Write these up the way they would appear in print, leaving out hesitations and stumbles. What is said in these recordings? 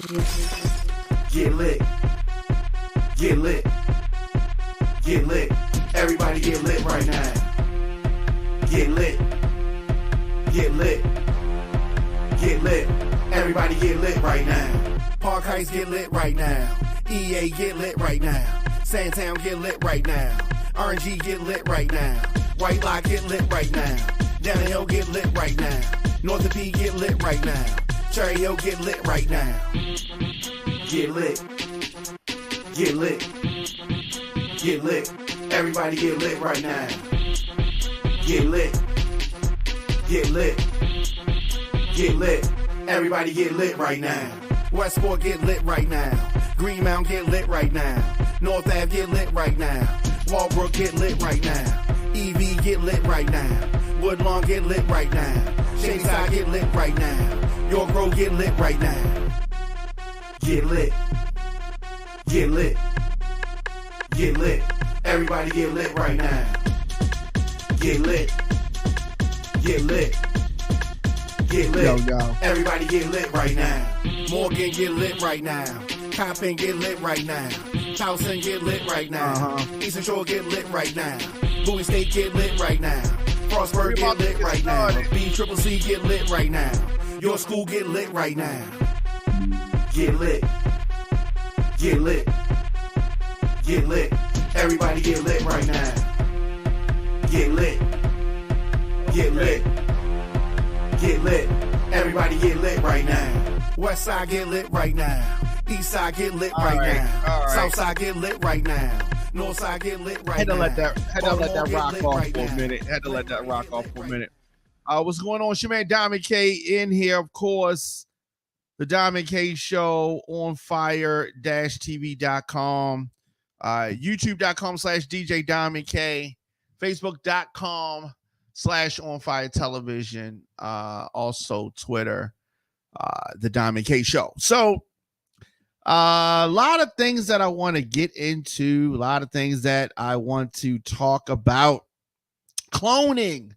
Get lit. Get lit. Get lit. Everybody get lit right now. Get lit. Get lit. Get lit. Everybody get lit right now. Park Heights get lit right now. EA get lit right now. Sandtown get lit right now. RNG get lit right now. White Lock get lit right now. Down the Hill get lit right now. North of P get lit right now. Cherry Hill get lit right now. Get lit. Get lit. Get lit. Everybody get lit right now. Get lit. Get lit. Get lit. Everybody get lit right now. Westport get lit right now. Greenmount get lit right now. North Ave get lit right now. Walbrook get lit right now. EV get lit right now. Woodlawn get lit right now. Shadyside get lit right now. York Road get lit right now. Get lit. Get lit. Get lit. Everybody get lit right now. Get lit. Get lit. Get lit. Yo. Everybody get lit right now. Morgan get lit right now. Compton get lit right now. Towson get lit right now. Eastern Shore get lit right now. Bowie State get lit right now. Frostburg get lit right now. BCCC get lit right now. Your school get lit right now. Get lit. Get lit. Get lit. Everybody get lit right now. Get lit. Get lit. Get lit. Everybody get lit right now. West side get lit right now. East side get lit right now. South side get lit right now. North side get lit right now. Had to let that rock off for a minute. What's going on? It's your man Diamond K in here, of course. The Diamond K Show on ONFIRE-TV.com, YouTube.com/djdiamondk, Facebook.com/OnFireTelevision, also Twitter, The Diamond K Show. So, a lot of things that I want to get into, a lot of things that I want to talk about. Cloning.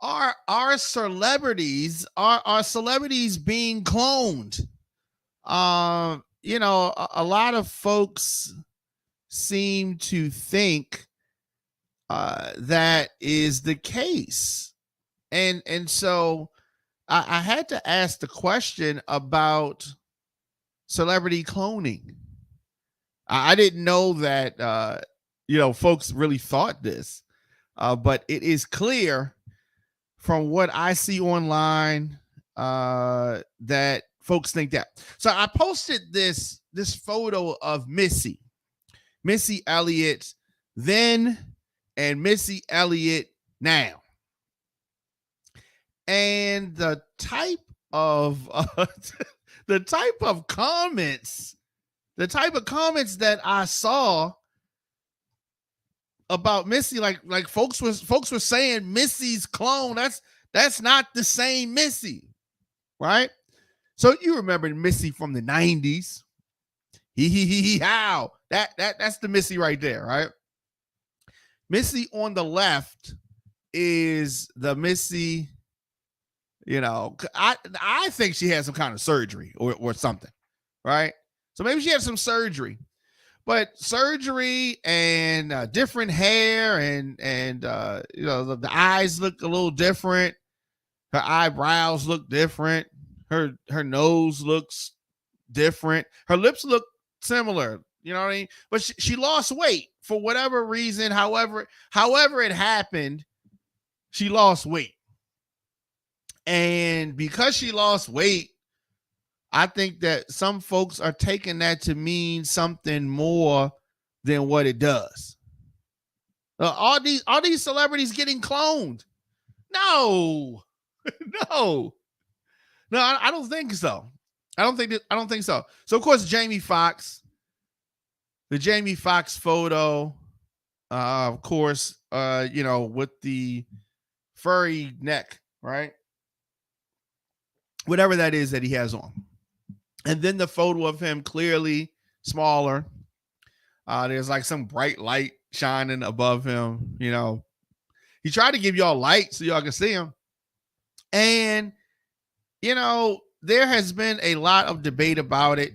Are celebrities being cloned? A lot of folks seem to think that is the case. And so I had to ask the question about celebrity cloning. I didn't know that, folks really thought this, but it is clear from what I see online that folks think that. So I posted this photo of Missy Elliott then and Missy Elliott now. And the type of comments that I saw about Missy, like folks were saying Missy's clone. That's not the same Missy, right? So you remember Missy from the 90s. How that's the Missy right there, right? Missy on the left is the Missy. I think she had some kind of surgery or something, right? So maybe she had some surgery. But surgery and different hair and the eyes look a little different. Her eyebrows look different. Her nose looks different. Her lips look similar. You know what I mean? But she lost weight for whatever reason. However it happened, she lost weight. And because she lost weight, I think that some folks are taking that to mean something more than what it does. All these celebrities getting cloned? No, no, I don't think so. I don't think so. So of course, Jamie Foxx, the Jamie Foxx photo, of course, with the furry neck, right? Whatever that is that he has on. And then the photo of him clearly smaller. There's like some bright light shining above him. He tried to give y'all light so y'all can see him. And, there has been a lot of debate about it.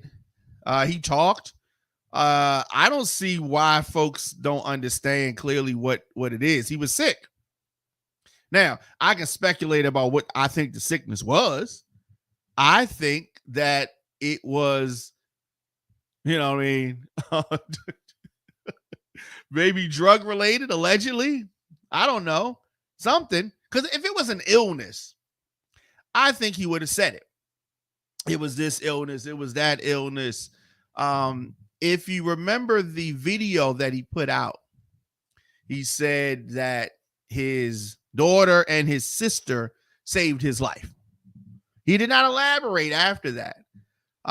He talked. I don't see why folks don't understand clearly what it is. He was sick. Now, I can speculate about what I think the sickness was. I think that it was, you know what I mean, maybe drug related, allegedly. I don't know. Something. Because if it was an illness, I think he would have said it. It was this illness. It was that illness. If you remember the video that he put out, he said that his daughter and his sister saved his life. He did not elaborate after that.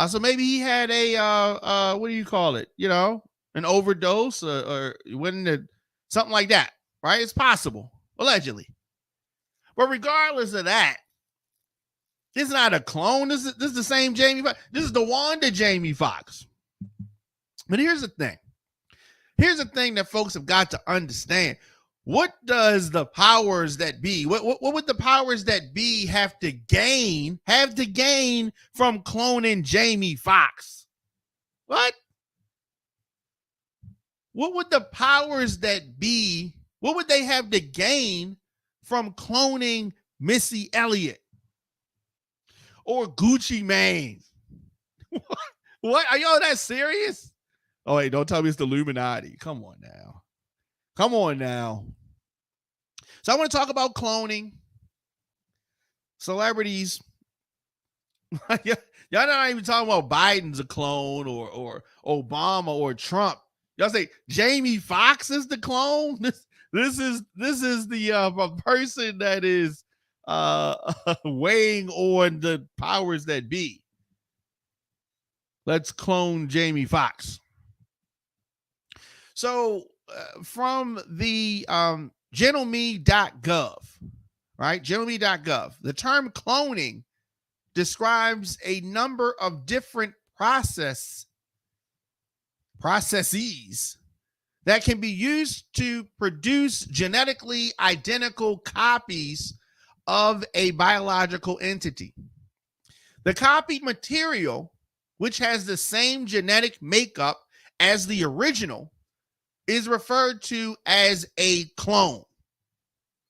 So maybe he had a, what do you call it? You know, an overdose or went into something like that, right? It's possible, allegedly. But regardless of that, this is not a clone. This is the same Jamie Foxx. This is the Wanda Jamie Foxx. But here's the thing. Here's the thing that folks have got to understand. What does the powers that be, what would the powers that be have to gain from cloning Jamie Foxx? What would the powers that be, what would they have to gain from cloning Missy Elliott or Gucci Mane? What? Are y'all that serious? Oh, wait, don't tell me it's the Illuminati. Come on now. Come on now. So I want to talk about cloning. Celebrities. Y'all not even talking about Biden's a clone or Obama or Trump. Y'all say Jamie Foxx is the clone. This is the person that is weighing on the powers that be. Let's clone Jamie Foxx. So from the gentleme.gov, right? Gentleme.gov. The term cloning describes a number of different processes that can be used to produce genetically identical copies of a biological entity. The copied material, which has the same genetic makeup as the original, is referred to as a clone.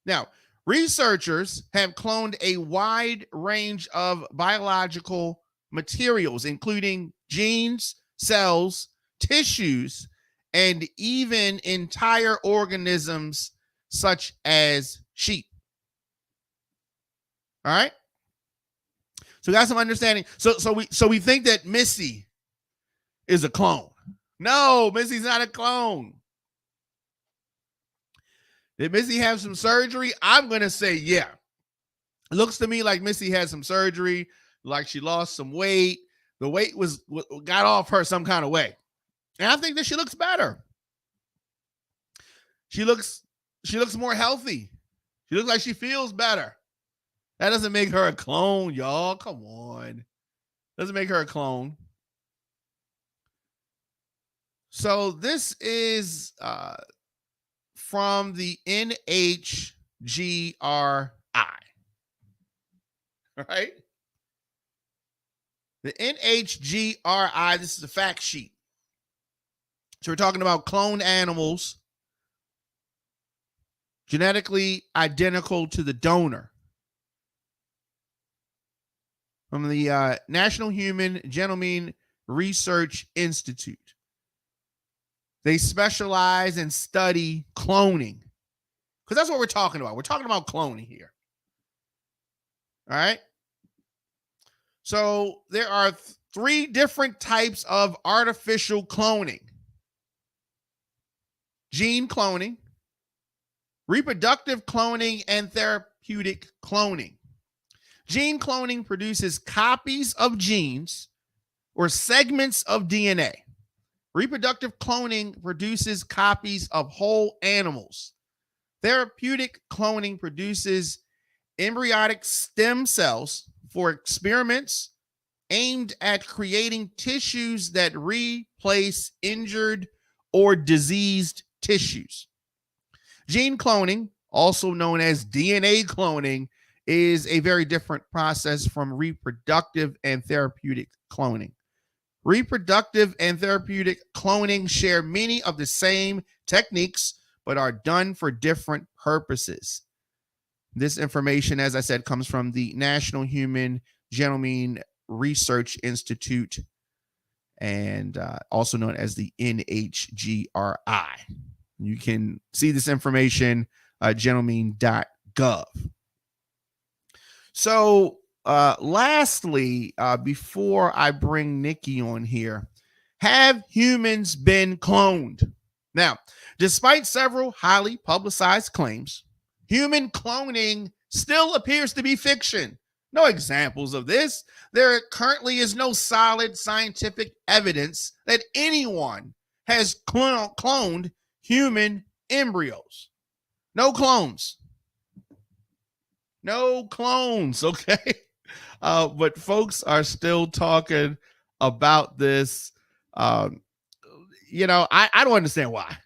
Now, researchers have cloned a wide range of biological materials, including genes, cells, tissues, and even entire organisms such as sheep. All right? So we got some understanding. So we think that Missy is a clone. No, Missy's not a clone. Did Missy have some surgery? I'm going to say, yeah. It looks to me like Missy had some surgery, like she lost some weight. The weight got off her some kind of way. And I think that she looks better. She looks more healthy. She looks like she feels better. That doesn't make her a clone, y'all. Come on. Doesn't make her a clone. So this is from the NHGRI. All right? The NHGRI, this is a fact sheet. So we're talking about cloned animals genetically identical to the donor. From the National Human Genome Research Institute. They specialize and study cloning. Because that's what we're talking about. We're talking about cloning here. All right? So there are three different types of artificial cloning. Gene cloning, reproductive cloning, and therapeutic cloning. Gene cloning produces copies of genes or segments of DNA. Reproductive cloning produces copies of whole animals. Therapeutic cloning produces embryonic stem cells for experiments aimed at creating tissues that replace injured or diseased tissues. Gene cloning, also known as DNA cloning, is a very different process from reproductive and therapeutic cloning. Reproductive and therapeutic cloning share many of the same techniques, but are done for different purposes. This information, as I said, comes from the National Human Genome Research Institute, and also known as the NHGRI. You can see this information genome.gov. So lastly, before I bring Nikki on here, have humans been cloned? Now, despite several highly publicized claims, human cloning still appears to be fiction. No examples of this. There currently is no solid scientific evidence that anyone has cloned human embryos. No clones. No clones, okay? But folks are still talking about this. You know, I don't understand why.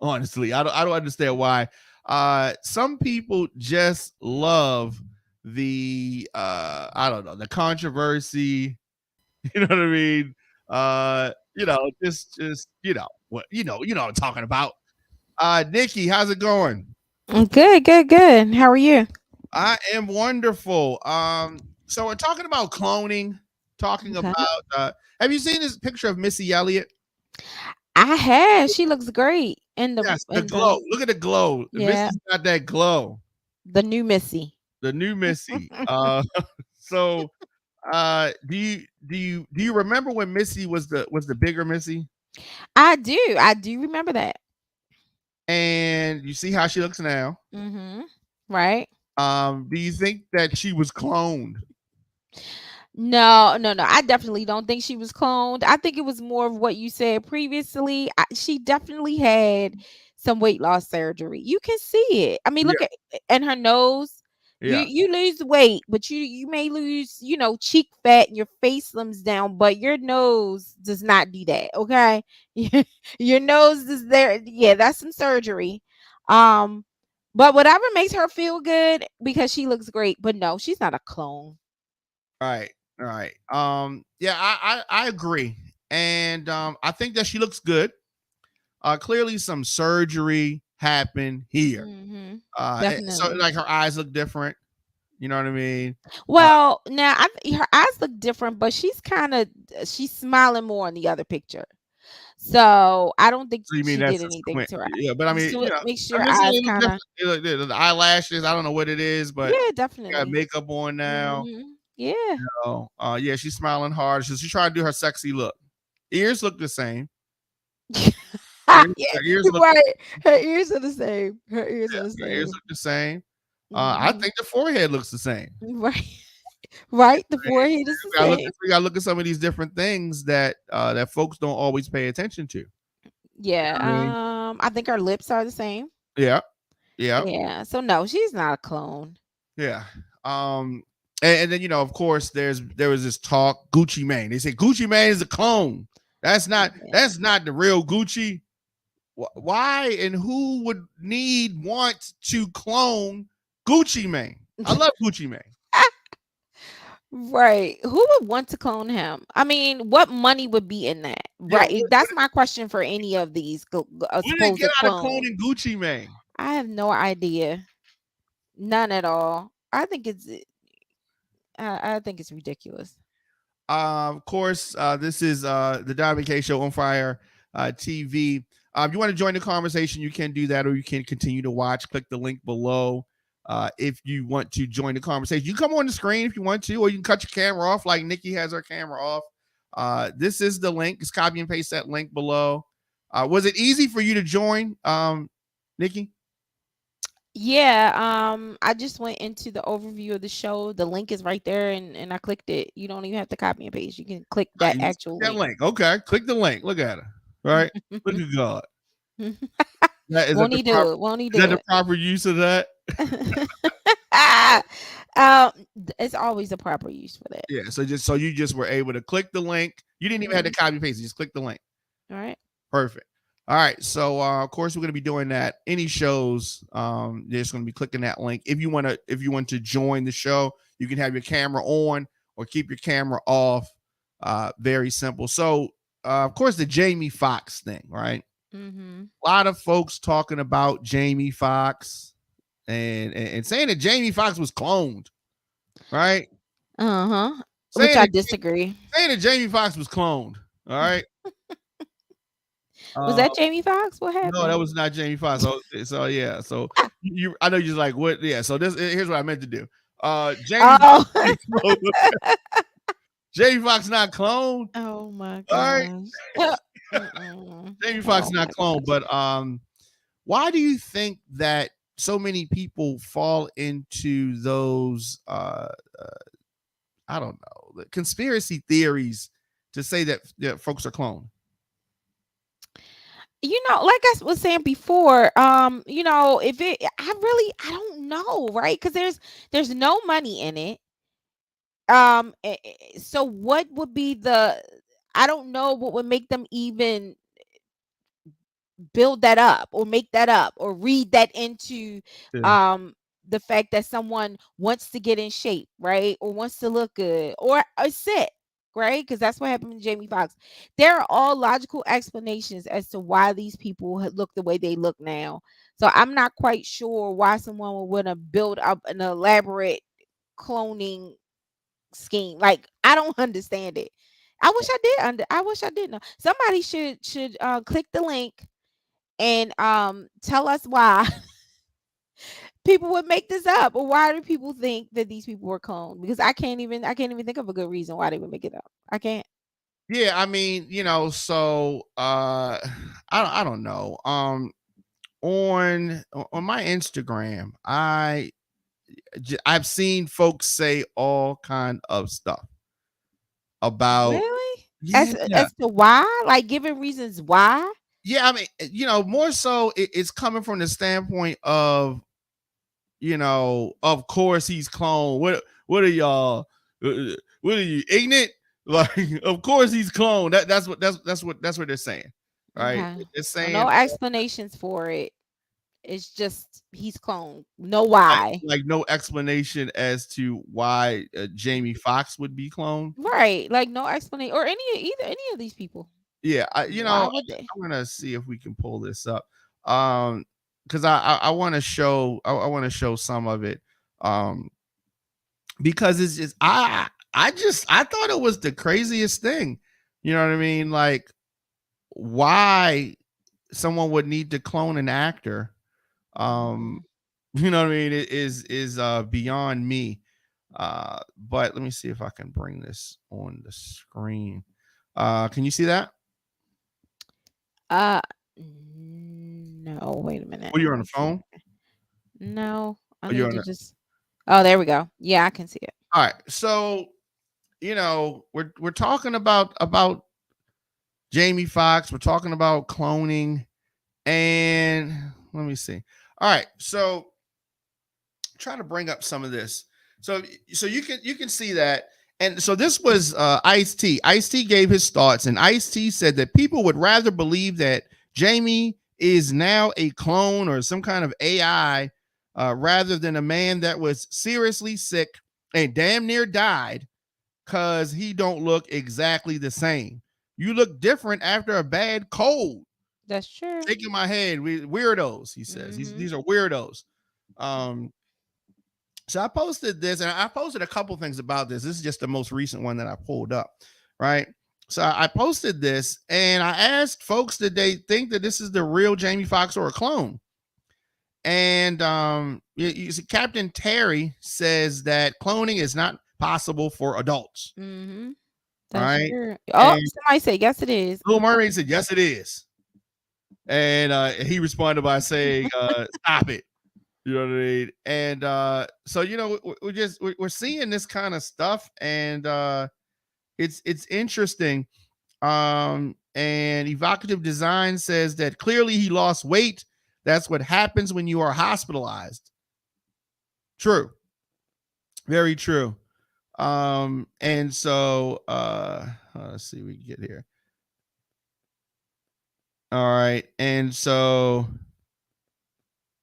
Honestly, I don't understand why. Some people just love the I don't know, the controversy. You know what I mean? You know, just you know what I'm talking about. Nikki, how's it going? Good, good, good. How are you? I am wonderful. So we're talking about cloning, talking Okay. about have you seen this picture of Missy Elliott? I have. She looks great in the Yes, the in glow. the Look at the glow. yeah, Missy's got that glow. the new Missy. The new Missy. So do you remember when Missy was the bigger Missy? I do. I do remember that. And you see how she looks now. Mm-hmm. Right. Do you think that she was cloned? No, no, no. I definitely don't think she was cloned. I think it was more of what you said previously. She definitely had some weight loss surgery. You can see it. I mean, Yeah, look at and her nose. You yeah. you lose weight, but you may lose, cheek fat and your face slims down, but your nose does not do that. Okay. Your nose is there. Yeah, that's some surgery. Um, but whatever makes her feel good because she looks great. But no, she's not a clone. Right. All right. Yeah, I agree. And I think that she looks good. Clearly some surgery happened here. Mm-hmm. So Definitely. like her eyes look different. You know what I mean? Uh, Well, now her eyes look different, but she's smiling more in the other picture. So I don't think so you mean she that's did a anything squint? to her. Yeah, but I mean, So you it know, makes I'm your just saying eyes it look kind of, different. The eyelashes, I don't know what it is, but yeah, she got definitely. makeup on now. Yeah. So, yeah, she's smiling hard. She's trying to do her sexy look. Ears look the same. Yeah, Her ears look right. Her ears are the same. Her ears yeah, are the her ears same. look the same. I Hmm. think the forehead looks the same. Right. Right. The forehead is the same. We gotta look at some of these different things that folks don't always pay attention to. Yeah. I mean, I think her lips are the same. yeah, yeah, Yeah. So no, she's not a clone. yeah. Um, and then of course, there was this talk Gucci Mane. They say Gucci Mane is a clone. That's Yeah. not the real Gucci. Why and who would want to clone Gucci Mane? I love Gucci Mane. Right. Who would want to clone him? I mean, what money would be in that? Yeah, Right. That's my question for any of these when did they supposed get out of clones. cloning Gucci Mane? I have no idea. None at all. I think it's ridiculous. Of course, this is the Diamond K Show on Fire TV. If you want to join the conversation, you can do that, or you can continue to watch. Click the link below if you want to join the conversation. You come on the screen if you want to, or you can cut your camera off like Nikki has her camera off. This is the link. Just copy and paste that link below. Was it easy for you to join, Nikki? Yeah, I just went into the overview of the show. The link is right there and I clicked it. You don't even have to copy and paste. You can click that You just actual click that link. link. Okay, click the link. Look at her. Right? Look at God. Won't he do it? Won't he Is do that the it? proper use of that? um, it's always a proper use for that. Yeah. So you just were able to click the link. You didn't even have to copy paste. You just click the link. All right. Perfect. All right, so of course we're going to be doing that. Any shows, you're just going to be clicking that link. If you want to join the show, you can have your camera on or keep your camera off. Very simple. So of course the Jamie Foxx thing, right? Mm-hmm. A lot of folks talking about Jamie Foxx and saying that Jamie Foxx was cloned, right? Uh-huh. Which Saying I that, disagree. saying that Jamie Foxx was cloned. All right. Was that Jamie Foxx? What happened? No, that was not Jamie Foxx. So yeah. So I know you're just like, what? Yeah. So here's what I meant to do. Jamie Oh. Jamie Foxx not cloned. Oh my All right. gosh. Jamie Foxx Oh not my cloned. gosh. But why do you think that so many people fall into those I don't know, the conspiracy theories to say that folks are cloned? Like I was saying before, if I don't know, right? Because there's no money in it. So what would be I don't know what would make them even build that up or make that up or read that into Yeah. the fact that someone wants to get in shape, right? Or wants to look good or are sick, right? Because that's what happened to Jamie Foxx. There are all logical explanations as to why these people look the way they look now. So I'm not quite sure why someone would want to build up an elaborate cloning scheme. Like, I don't understand it. I wish I did. I wish I did know. Somebody should click the link and tell us why people would make this up, or why do people think that these people were cloned? Because I can't even think of a good reason why they would make it up. I can't. Yeah, I mean, so I don't know. On my Instagram, I've seen folks say all kind of stuff about. Really? Yeah. As to why? Like, giving reasons why? Yeah, I mean, more so it's coming from the standpoint of, of course he's cloned. What are y'all? What are you, ignorant? Like, of course he's cloned. That's what they're saying, right? Okay. They're So saying no explanations for it. It's just he's cloned. No why. like no explanation as to why Jamie Foxx would be cloned. Right. Like no explanation or any of these people. Yeah, Why would they? I'm gonna see if we can pull this up, because I want to show want to show some of it, because it's just I thought it was the craziest thing, you know what I mean? Like, why someone would need to clone an actor, you know what I mean? It is beyond me. But let me see if I can bring this on the screen. Can you see that? No, wait a minute. Oh, you're on the phone? No, I Oh, you're need on to it. just. Oh, there we go. Yeah, I can see it. All right. So, we're talking about Jamie Foxx. We're talking about cloning, and let me see. All right. So, try to bring up some of this. So you can see that. And so this was Ice-T. Ice-T gave his thoughts, and Ice-T said that people would rather believe that Jamie is now a clone or some kind of AI rather than a man that was seriously sick and damn near died, because he don't look exactly the same. You look different after a bad cold. That's true. Shaking my head. Weirdos, he says. These are weirdos. So I posted this, and I posted a couple things about this. This is just the most recent one that I pulled up, right? So I posted this, and I asked folks, did they think that this is the real Jamie Foxx or a clone? And you see, Captain Terry says that cloning is not possible for adults. That's right? true. Oh, and somebody said yes, it is. Little Mermaid said yes, it is, and he responded by saying, "Stop it." You know what I mean? And so we're seeing this kind of stuff, and it's interesting. And Evocative Design says that clearly he lost weight. That's what happens when you are hospitalized. True. Very true. And so let's see what we can get here. All right. And so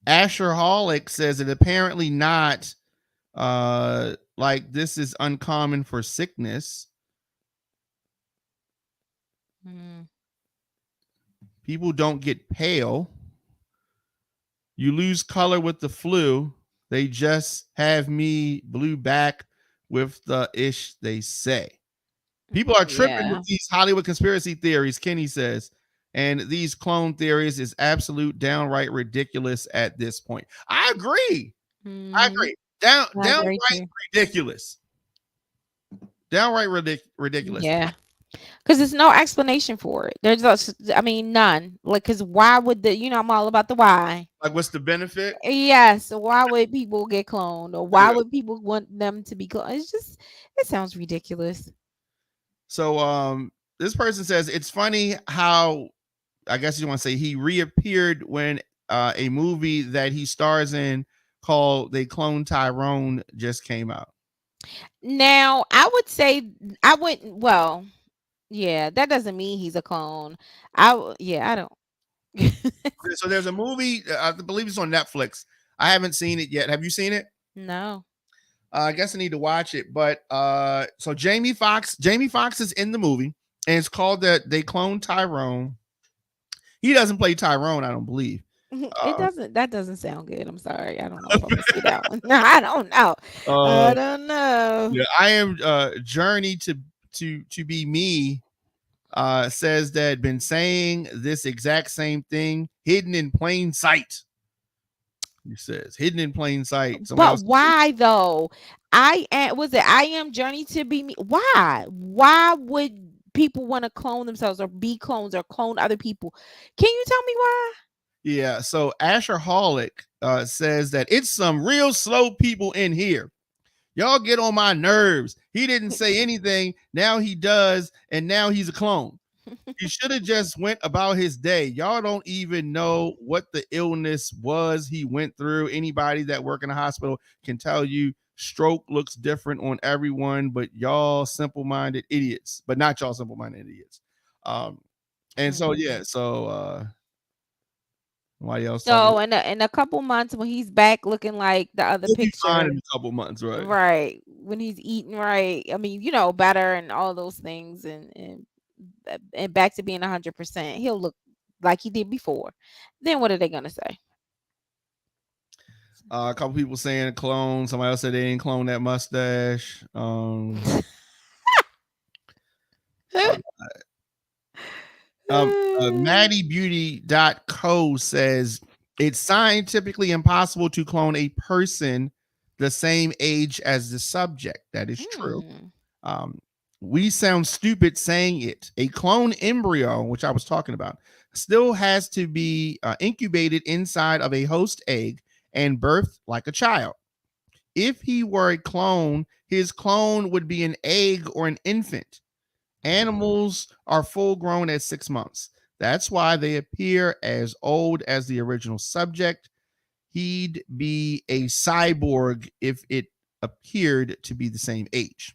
Asher Holic says it apparently not like this is uncommon for sickness. Mm. People don't get pale. You lose color with the flu. They just have me blue back with the ish they say. People are tripping with these Hollywood conspiracy theories, Kenny says. And these clone theories is absolute downright ridiculous at this point. I agree. I agree. Downright ridiculous. Downright ridiculous. Yeah. Because there's no explanation for it. There's none. Like, because why would I'm all about the why. Like, what's the benefit? Yes. Why would people get cloned? Or why would people want them to be cloned? It sounds ridiculous. So this person says it's funny how, I guess you want to say, he reappeared when a movie that he stars in called They Clone Tyrone just came out. Now, I would say I wouldn't. Well, yeah, that doesn't mean he's a clone. I don't. So there's a movie, I believe it's on Netflix. I haven't seen it yet. Have you seen it? No. I guess I need to watch it. But so Jamie Foxx is in the movie, and it's called They Clone Tyrone. He doesn't play Tyrone, I don't believe. That doesn't sound good. I'm sorry. I don't know if I'm gonna see that one. No, I don't know. I don't know. Yeah, I am Journey to be me. Says that been saying this exact same thing, hidden in plain sight. He says hidden in plain sight. But why though? I am Journey to be me. Why? Why would people want to clone themselves or be clones or clone other people? Can you tell me why? Yeah. So Asher Holic says that it's some real slow people in here. Y'all get on my nerves. He didn't say anything. Now he does. And now he's a clone. He should have just went about his day. Y'all don't even know what the illness was he went through. Anybody that work in a hospital can tell you stroke looks different on everyone, but y'all simple-minded idiots, but not y'all simple-minded idiots. And so, yeah, so why y'all? So in a couple months when he's back looking like the other picture, in a couple months, right? Right. When he's eating right. I mean, better and all those things and back to being 100%, he'll look like he did before. Then what are they gonna say? A couple people saying clone. Somebody else said they didn't clone that mustache. MaddieBeauty.co says it's scientifically impossible to clone a person the same age as the subject. That is true. We sound stupid saying it. A clone embryo, which I was talking about, still has to be incubated inside of a host egg and birthed like a child. If he were a clone, his clone would be an egg or an infant. Animals are full grown at 6 months. That's why they appear as old as the original subject. He'd be a cyborg if it appeared to be the same age.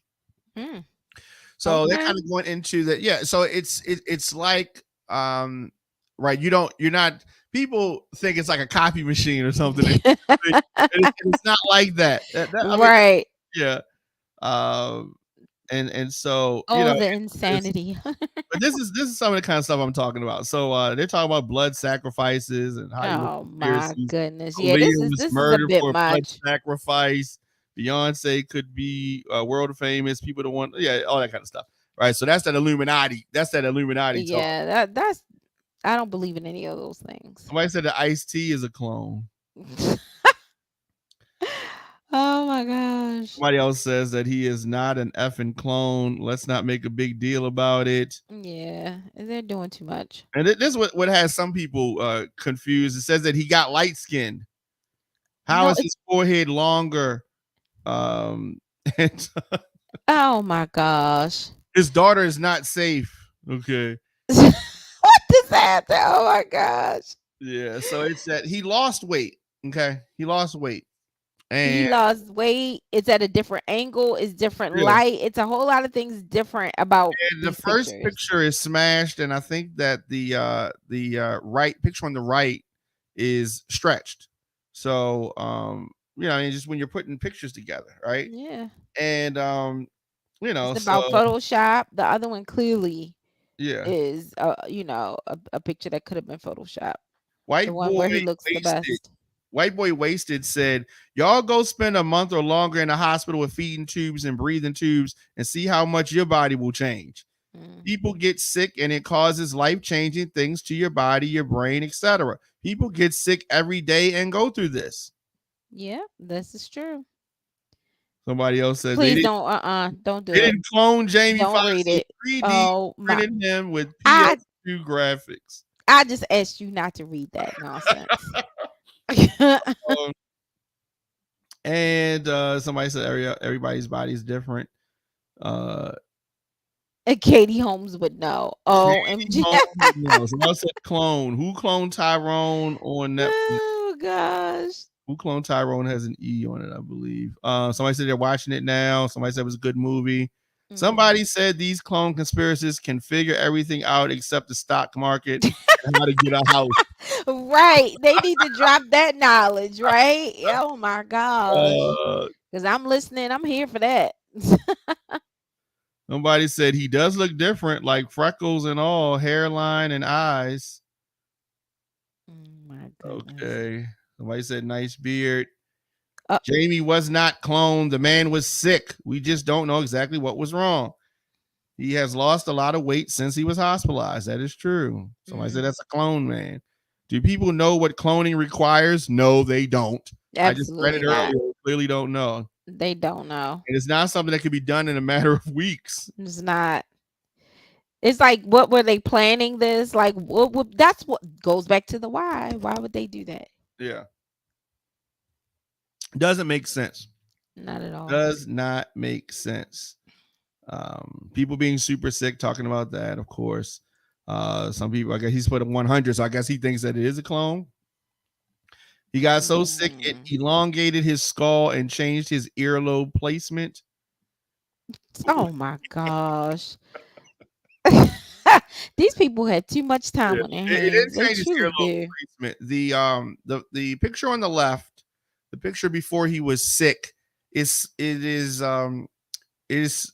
So they're kind of going into that. Yeah. So it's like, right. You're not, people think it's like a copy machine or something. It's not like that. Right. Yeah. And so, the insanity. But this is some of the kind of stuff I'm talking about. So they're talking about blood sacrifices and oh my goodness. Yeah, this is a bit much. Blood sacrifice. Beyonce could be world famous. People don't want, all that kind of stuff. Right. So that's that Illuminati. Yeah, that's I don't believe in any of those things. Somebody said that Ice-T is a clone. Oh my gosh. Somebody else says that he is not an effing clone. Let's not make a big deal about it. Yeah, they're doing too much. And this is what has some people confused. It says that he got light skinned. How is his forehead longer? Oh my gosh. His daughter is not safe. Okay. What does that? Oh my gosh. Yeah. So it's that he lost weight. Okay. He lost weight. He And lost weight. It's at a different angle. It's different yeah, light. It's a whole lot of things different about and the these first pictures. picture is smashed, and I think that the right picture on the right is stretched. So you know, just when you're putting pictures together, right? Yeah. And you know, It's so about Photoshop. The other one clearly yeah. is a picture that could have been Photoshop. The White one boy where he looks the wasted. best. White boy wasted said, "Y'all go spend a month or longer in the hospital with feeding tubes and breathing tubes and see how much your body will change. Mm. People get sick and it causes life-changing things to your body, your brain, etc. People get sick every day and go through this." Yeah, this is true. Somebody else said Please don't they do it. didn't clone Jamie Don't Foxx. read They it. 3D Oh my! printed him with I PS2 graphics. I just asked you not to read that nonsense. Um, and somebody said everybody's body is different. Uh, And Katie Holmes would know. Katie OMG. Holmes knows. Someone else said clone. Who cloned Tyrone on Netflix? Oh gosh. Who cloned Tyrone has an E on it, I believe. Somebody said they're watching it now. Somebody said it was a good movie. Mm. Somebody said these clone conspiracists can figure everything out except the stock market and how to get a house. Right. They need to drop that knowledge, right? Oh my gosh. Uh, Because I'm listening. I'm here for that. Somebody said he does look different, like freckles and all, hairline and eyes. Oh my goodness. Okay. Somebody said nice beard. Uh, Jamie was not cloned. The man was sick. We just don't know exactly what was wrong. He has lost a lot of weight since he was hospitalized. That is true. Somebody said that's a clone man. Do people know what cloning requires? No, they don't. I just read it Absolutely not. earlier. Clearly don't know. They don't know. And it's not something that can be done in a matter of weeks. It's not. It's like, what were they planning this? Like, that's what goes back to the why. Why would they do that? Yeah. Doesn't make sense. Not at all. Does not make sense. People being super sick, talking about that, of course. Some people, I guess he's put a 100, so I guess he thinks that it is a clone. He got so sick it elongated his skull and changed his earlobe placement. Oh my gosh. These people had too much time on their hands. It didn't They change his truly earlobe do. placement. The picture on the left, the picture before he was sick, is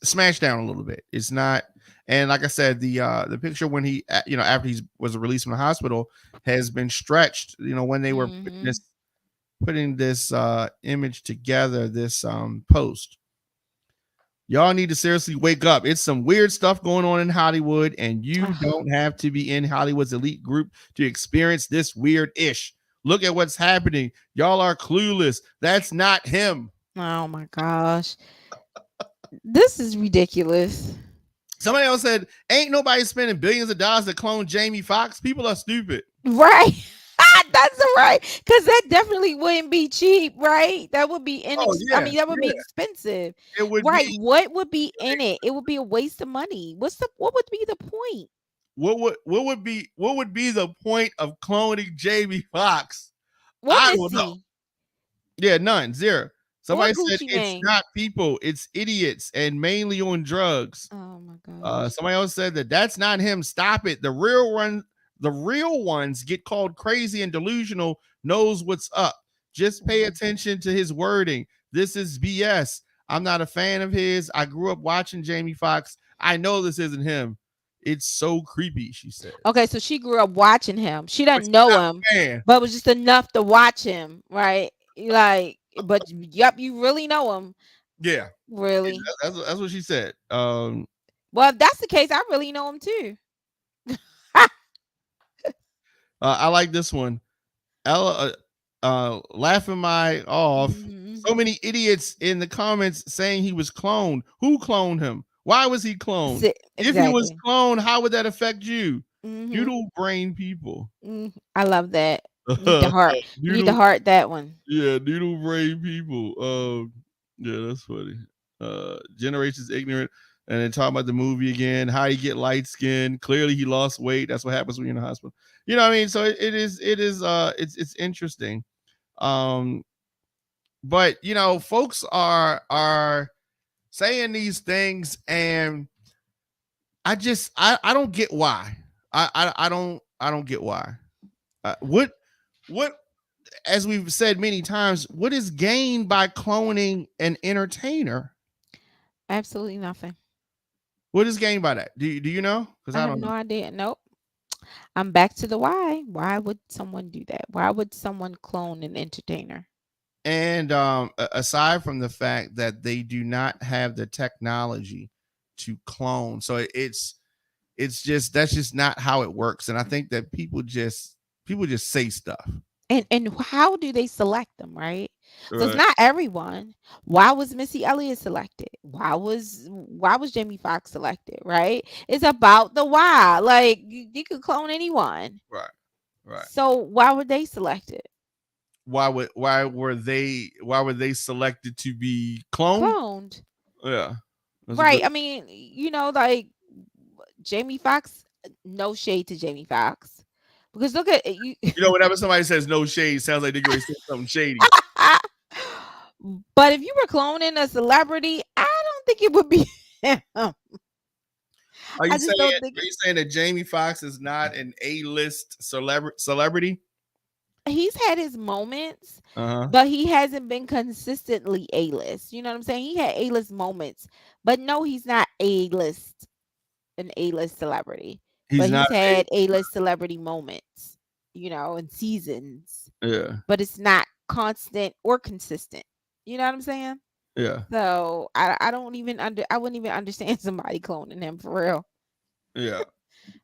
smashed down a little bit. It's not, and like I said, the picture when he after he was released from the hospital has been stretched. When they were putting this image together, this post. Y'all need to seriously wake up. It's some weird stuff going on in Hollywood, and you don't have to be in Hollywood's elite group to experience this weird ish. Look at what's happening. Y'all are clueless. That's not him. Oh my gosh. This is ridiculous. Somebody else said, ain't nobody spending billions of dollars to clone Jamie Foxx. People are stupid. Right. That's right. Because that definitely wouldn't be cheap, right? That would be I mean, that would be expensive. It would right. be, what would be in it? It would be a waste of money. What would be the point? What would be the point of cloning Jamie Foxx? What I is don't know. he? Yeah, none, zero. Somebody said Gucci it's Mane? not people, it's idiots and mainly on drugs. Oh my god. Somebody else said that's not him. Stop it. The real ones get called crazy and delusional, knows what's up. Just pay attention to his wording. This is BS. I'm not a fan of his. I grew up watching Jamie Foxx. I know this isn't him. It's so creepy, she said. Okay, so she grew up watching him. She doesn't know him, but it was just enough to watch him, right? Like, but yep, you really know him. Yeah. Really? That's what she said. Well, if that's the case, I really know him too. I like this one. Ella laughing my off. So many idiots in the comments saying he was cloned. Who cloned him? Why was he cloned? Exactly. If he was cloned, how would that affect you? Mm-hmm. Noodle brain people. I love that. Need to heart. Need to heart that one. Yeah, noodle brain people. Yeah, that's funny. Generations ignorant. And then talking about the movie again, how he get light skin. Clearly he lost weight. That's what happens when you're in the hospital. You know what I mean? So it's interesting. but you know, folks are saying these things, and I don't get why. I don't get why. What as we've said many times, what is gained by cloning an entertainer? Absolutely nothing. What is gained by that? Do you know? Because I I have don't no know. idea. Nope. I'm back to the why. Why would someone do that? Why would someone clone an entertainer? And aside from the fact that they do not have the technology to clone, so it's just that's just not how it works. And I think that people just say stuff. And how do they select them, right? So it's Right. not everyone. Why was Missy Elliott selected? Why was Jamie Foxx selected, right? It's about the why. Like you could clone anyone. Right. Right. So why were they selected? Why were they selected to be cloned? Cloned. Yeah. That's a good. Right. I mean, like Jamie Foxx, no shade to Jamie Foxx. Because look at you. You know, whenever somebody says no shade, sounds like they're going to say something shady. But if you were cloning a celebrity, I don't think it would be him. Are you I just saying don't think are you saying that Jamie Foxx is not an A-list celebrity? he's had his moments, Uh-huh. but he hasn't been consistently A-list. You know what I'm saying? He had A-list moments, but no, he's not an A-list celebrity. He's But not he's had A-list celebrity moments, and seasons. yeah. But it's not constant or consistent. You know what I'm saying? Yeah. So I don't even I wouldn't even understand somebody cloning him for real. Yeah.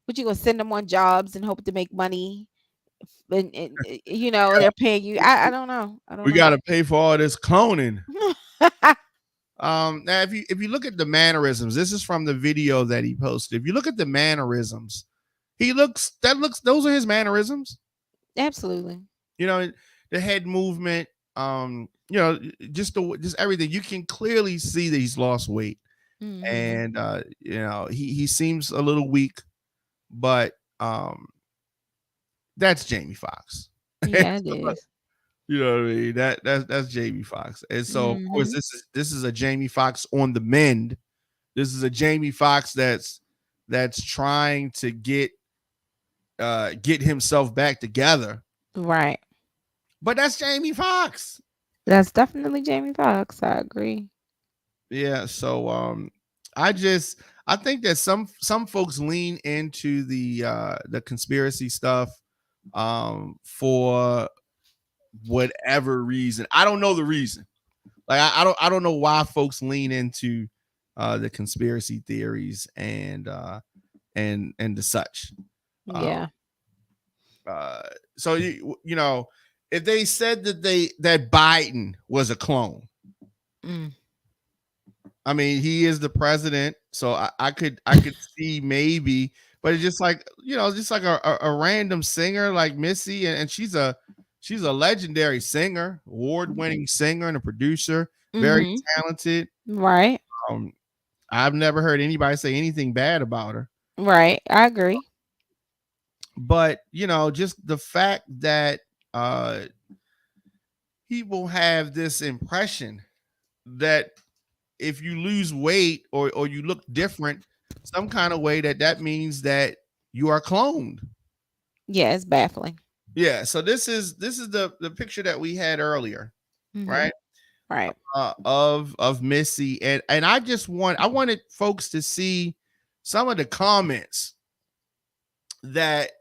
But you gonna send them on jobs and hope to make money, and they're paying you. I don't know. I don't We know. got to pay for all this cloning. Now if you look at the mannerisms, this is from the video that he posted. If you look at the mannerisms, those are his mannerisms. Absolutely. You know, the head movement, just everything. You can clearly see that he's lost weight. Mhm. And he seems a little weak, but that's Jamie Foxx. Yeah, it is. You know what I mean? That's Jamie Foxx. And so of course Mhm. this is a Jamie Foxx on the mend. This is a Jamie Foxx that's trying to get himself back together. Right. But that's Jamie Foxx. That's definitely Jamie Foxx. I agree. Yeah, so I think that some folks lean into the conspiracy stuff for whatever reason. I don't know the reason. Like I don't know why folks lean into the conspiracy theories and the such. Yeah. So if they said that Biden was a clone, Mm. I mean, he is the president, so I could see maybe, but it's just like just like a random singer like Missy, and she's a legendary singer, award-winning singer and a producer, very Mhm. talented. Right. Um, I've never heard anybody say anything bad about her, Right. I agree. but just the fact that people have this impression that if you lose weight or you look different some kind of way that means that you are cloned. Yeah, it's baffling. Yeah, so this is the picture that we had earlier, Mhm. right? Right. Of Missy, and I wanted folks to see some of the comments that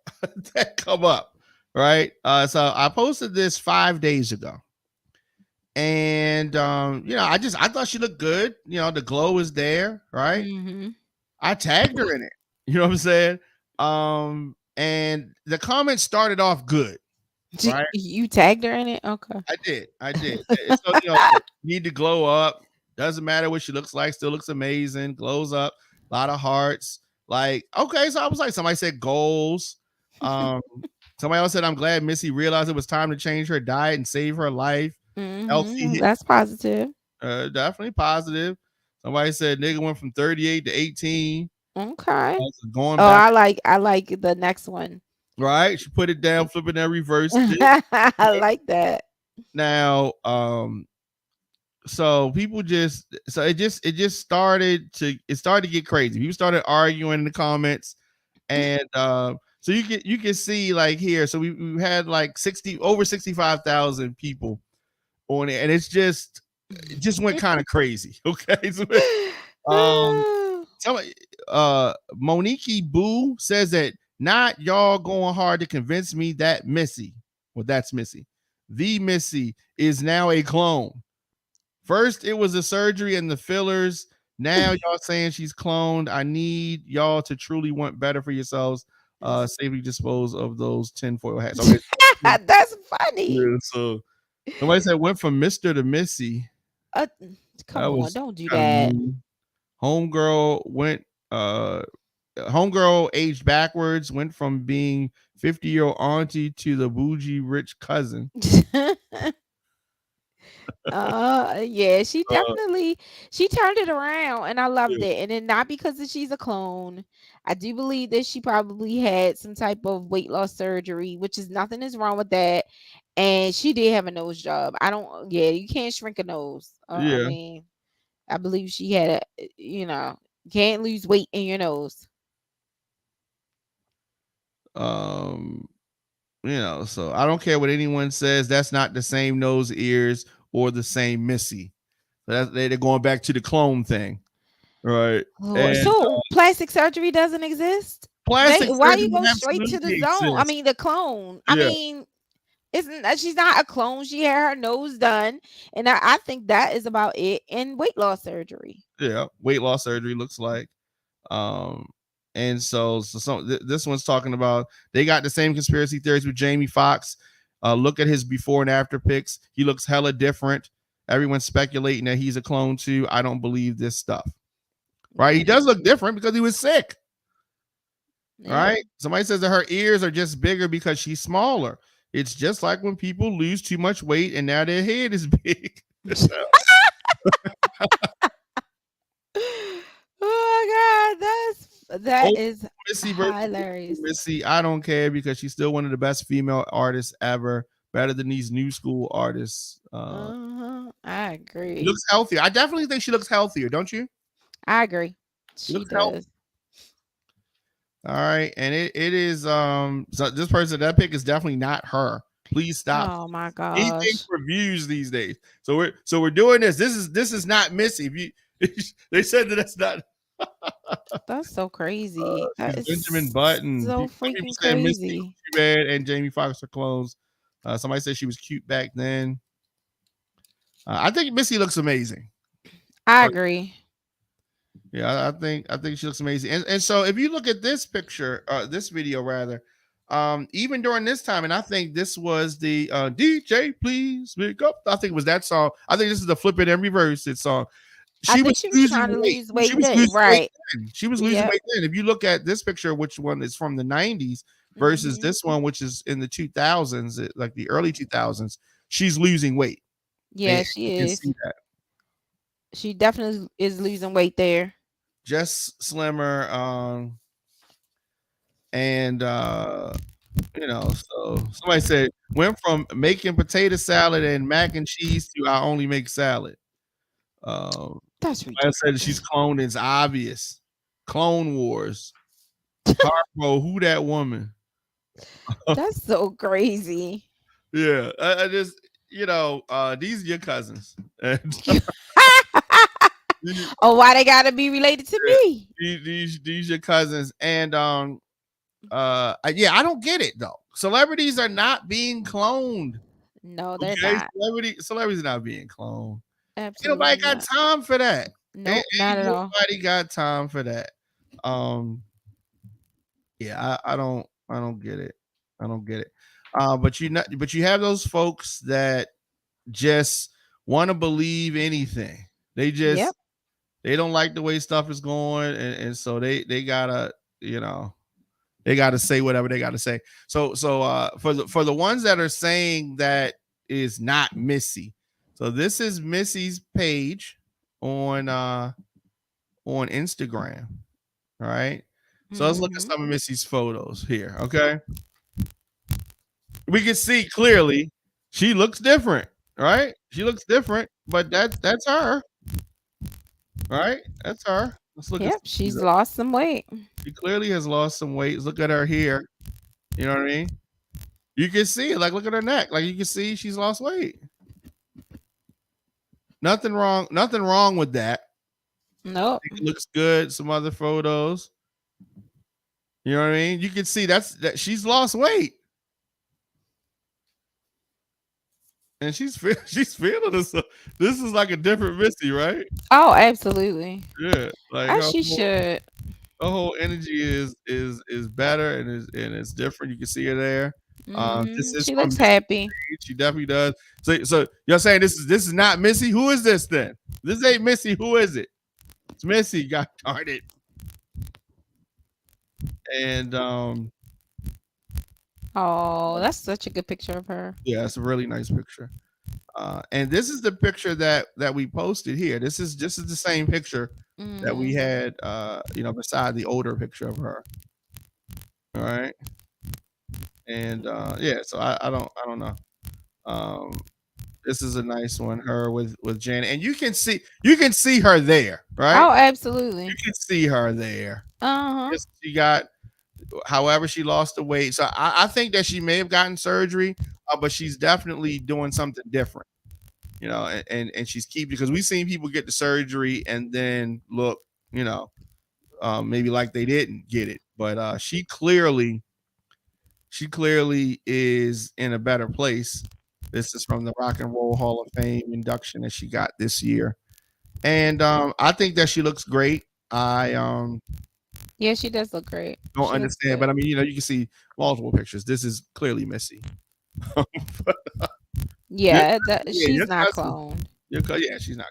that come up, right? So I posted this 5 days ago. And I thought she looked good. The glow is there, right? Mhm. I tagged her in it. You know what I'm saying? And the comments started off good, right? You tagged her in it? Okay. I did. So need to glow up. Doesn't matter what she looks like, still looks amazing, glows up, a lot of hearts. Like, okay, so I was like, somebody said goals. Um, somebody else said, I'm glad Missy realized it was time to change her diet and save her life. Healthy, That's positive. definitely positive. Somebody said nigga went from 38 to 18. Okay. Going Oh, back, I like the next one. right? She put it down, flipping and reversed it. I like that. Now, so people just so it started to get crazy. People started arguing in the comments, and so you can see like here. So we had like 65,000 people on it, and it just went kind of crazy. Okay, so, um, somebody, Monique Boo says that not y'all going hard to convince me that Missy, well, that's Missy, the Missy is now a clone. First, it was the surgery and the fillers. Now y'all saying she's cloned. I need y'all to truly want better for yourselves. Safely dispose of those tinfoil hats. Okay. That's funny. Yeah, so somebody said went from Mr. to Missy. Come on, don't do that. Homegirl went homegirl aged backwards, went from being 50-year-old auntie to the bougie rich cousin. Yeah, she definitely she turned it around, and I loved it. And then not because that she's a clone. I do believe that she probably had some type of weight loss surgery, which is nothing is wrong with that. And she did have a nose job. You can't shrink a nose. I mean, I believe she had can't lose weight in your nose. So I don't care what anyone says. That's not the same nose, ears, or the same Missy. They're going back to the clone thing, right? So plastic surgery doesn't exist. Why you go straight to the zone? I mean, the clone. I mean, she's not a clone. She had her nose done, and I think that is about it. And weight loss surgery. Yeah, weight loss surgery looks like. And so this one's talking about they got the same conspiracy theories with Jamie Foxx. Look at his before and after pics. He looks hella different. Everyone's speculating that he's a clone too. I don't believe this stuff. Right? He does look different because he was sick. Right? Somebody says that her ears are just bigger because she's smaller. It's just like when people lose too much weight and now their head is big. Oh my God, that is Missy hilarious. Missy, I don't care because she's still one of the best female artists ever. Better than these new school artists. I agree. She looks healthier. I definitely think she looks healthier, don't you? I agree. She does. Healthy. All right, and it is so this person, that pic is definitely not her. Please stop. Oh my gosh. Anything for views these days. So we're doing this. This is not Missy. They said that that's not. That's so crazy. That is Benjamin Button. So freaking crazy. Missy and Jamie Foxx are clones. Somebody said she was cute back then. I think Missy looks amazing. I agree. Yeah, I think she looks amazing. And so if you look at this picture, this video rather, even during this time, and I think this was the DJ Please Pick Up. I think it was that song. I think this is the Flip It and Reverse It song. She was trying to lose weight then, right? She was losing weight then. If you look at this picture, which one is from the 90s versus this one, which is in the 2000s, like the early 2000s, she's losing weight. Yeah, and she is. See that. She definitely is losing weight there. Just slimmer. So somebody said went from making potato salad and mac and cheese to I only make salad. That's ridiculous. I said she's cloned. It's obvious. Clone Wars. Harpo, who that woman? That's so crazy. Yeah, I just these are your cousins. Oh, why they gotta be related to me? These your cousins, and I don't get it though. Celebrities are not being cloned. No, they're not. Celebrities are not being cloned. Absolutely Nobody got time for that. No, not at all. Nobody got time for that. I don't get it. I don't get it. But you have those folks that just want to believe anything. They just they don't like the way stuff is going, and so they gotta they gotta say whatever they gotta say. So for the ones that are saying that is not Missy. So this is Missy's page on Instagram. All right. So let's look at some of Missy's photos here. Okay. We can see clearly she looks different, right? She looks different, but that's her, right? That's her. Let's look at Yep, some of these she's other- lost some weight. She clearly has lost some weight. Look at her here. You know what I mean? You can see, like, look at her neck. Like, you can see she's lost weight. Nothing wrong. Nothing wrong with that. Nope. It looks good. Some other photos. You know what I mean? You can see that she's lost weight. And she's feeling this. This is like a different Missy, right? Oh, absolutely. Yeah, like As she should. her whole energy is better and it's different. You can see her there. This is She from looks Missy. happy. She definitely does. So you're saying this is not Missy? Who is this then? This ain't Missy. Who is it? It's Missy. God darn it. And Oh, that's such a good picture of her. yeah, it's a really nice picture. And this is the picture that we posted here. This is the same picture that we had beside the older picture of her. All right. And yeah, so I don't know. This is a nice one, her with Janet. And you can see her there, right? Oh, absolutely. You can see her there. Uh-huh. She got, however she lost the weight. So I think that she may have gotten surgery, but she's definitely doing something different. You know, and she's keeping, because we've seen people get the surgery and then look, maybe like they didn't get it. But she clearly is in a better place. This is from the Rock and Roll Hall of Fame induction that she got this year. And I think that she looks great. Yeah, she does look great. Don't understand, but I mean, you can see multiple pictures. This is clearly Missy. Yeah, she's not cloned. Yeah, she's not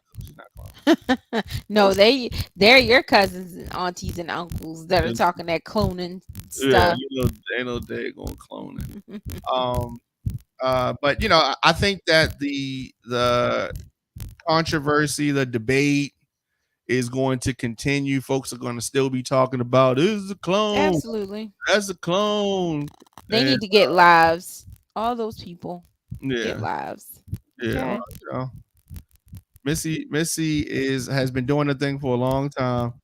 cloned. No, they're your cousins and aunties and uncles that are talking that cloning stuff. Yeah, ain't no day going cloning. But I think that the controversy, the debate is going to continue. Folks are going to still be talking about, is a clone. Absolutely. That's a clone. They need to get lives. All those people get lives. Yeah. Okay. Missy has been doing her thing for a long time.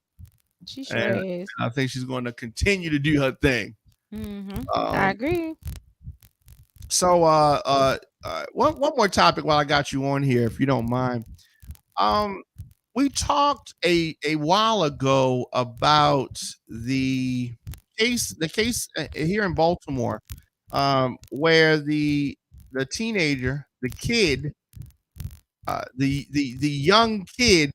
She sure is. I think she's going to continue to do her thing. I agree. So one more topic while I got you on here, if you don't mind. We talked a while ago about the case here in Baltimore, where the teenager, the kid, the young kid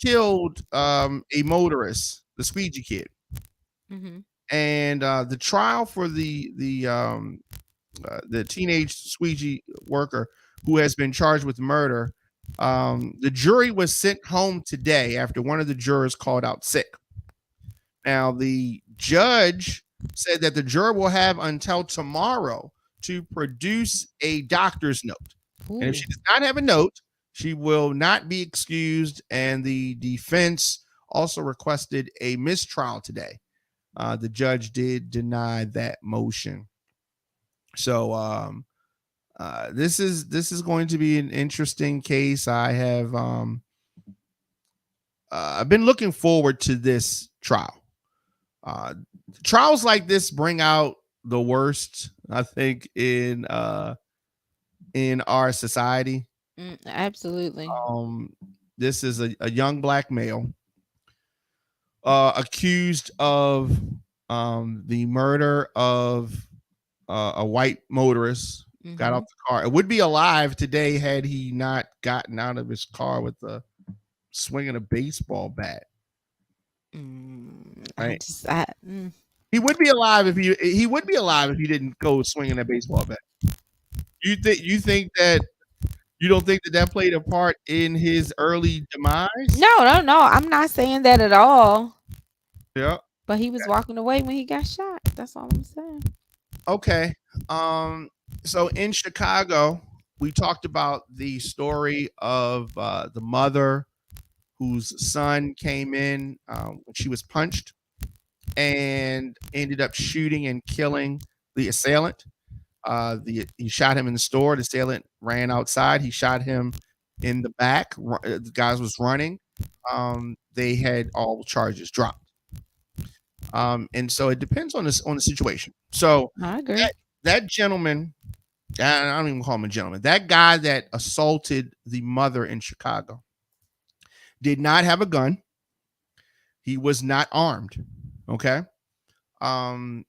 killed a motorist, the squeegee kid. And the trial for the teenage squeegee worker who has been charged with murder, the jury was sent home today after one of the jurors called out sick. Now, the judge said that the juror will have until tomorrow to produce a doctor's note. And if she does not have a note, she will not be excused. And the defense also requested a mistrial today. The judge did deny that motion. So this is going to be an interesting case. I have I've been looking forward to this trial. Trials like this bring out the worst, I think, in our society. Absolutely. This is a young black male accused of the murder of a white motorist. Got off the car. It would be alive today had he not gotten out of his car with swinging a baseball bat. Right? He would be alive if he would be alive if he didn't go swinging that baseball bat. You don't think that played a part in his early demise? No. I'm not saying that at all. Yeah. But he was walking away when he got shot. That's all I'm saying. Okay. So in Chicago, we talked about the story of the mother whose son came in when she was punched and ended up shooting and killing the assailant. He shot him in the store. The assailant ran outside. He shot him in the back. The guys was running. They had all charges dropped. And so it depends on the situation. So I agree. that gentleman, I don't even call him a gentleman. That guy that assaulted the mother in Chicago did not have a gun. He was not armed. Okay.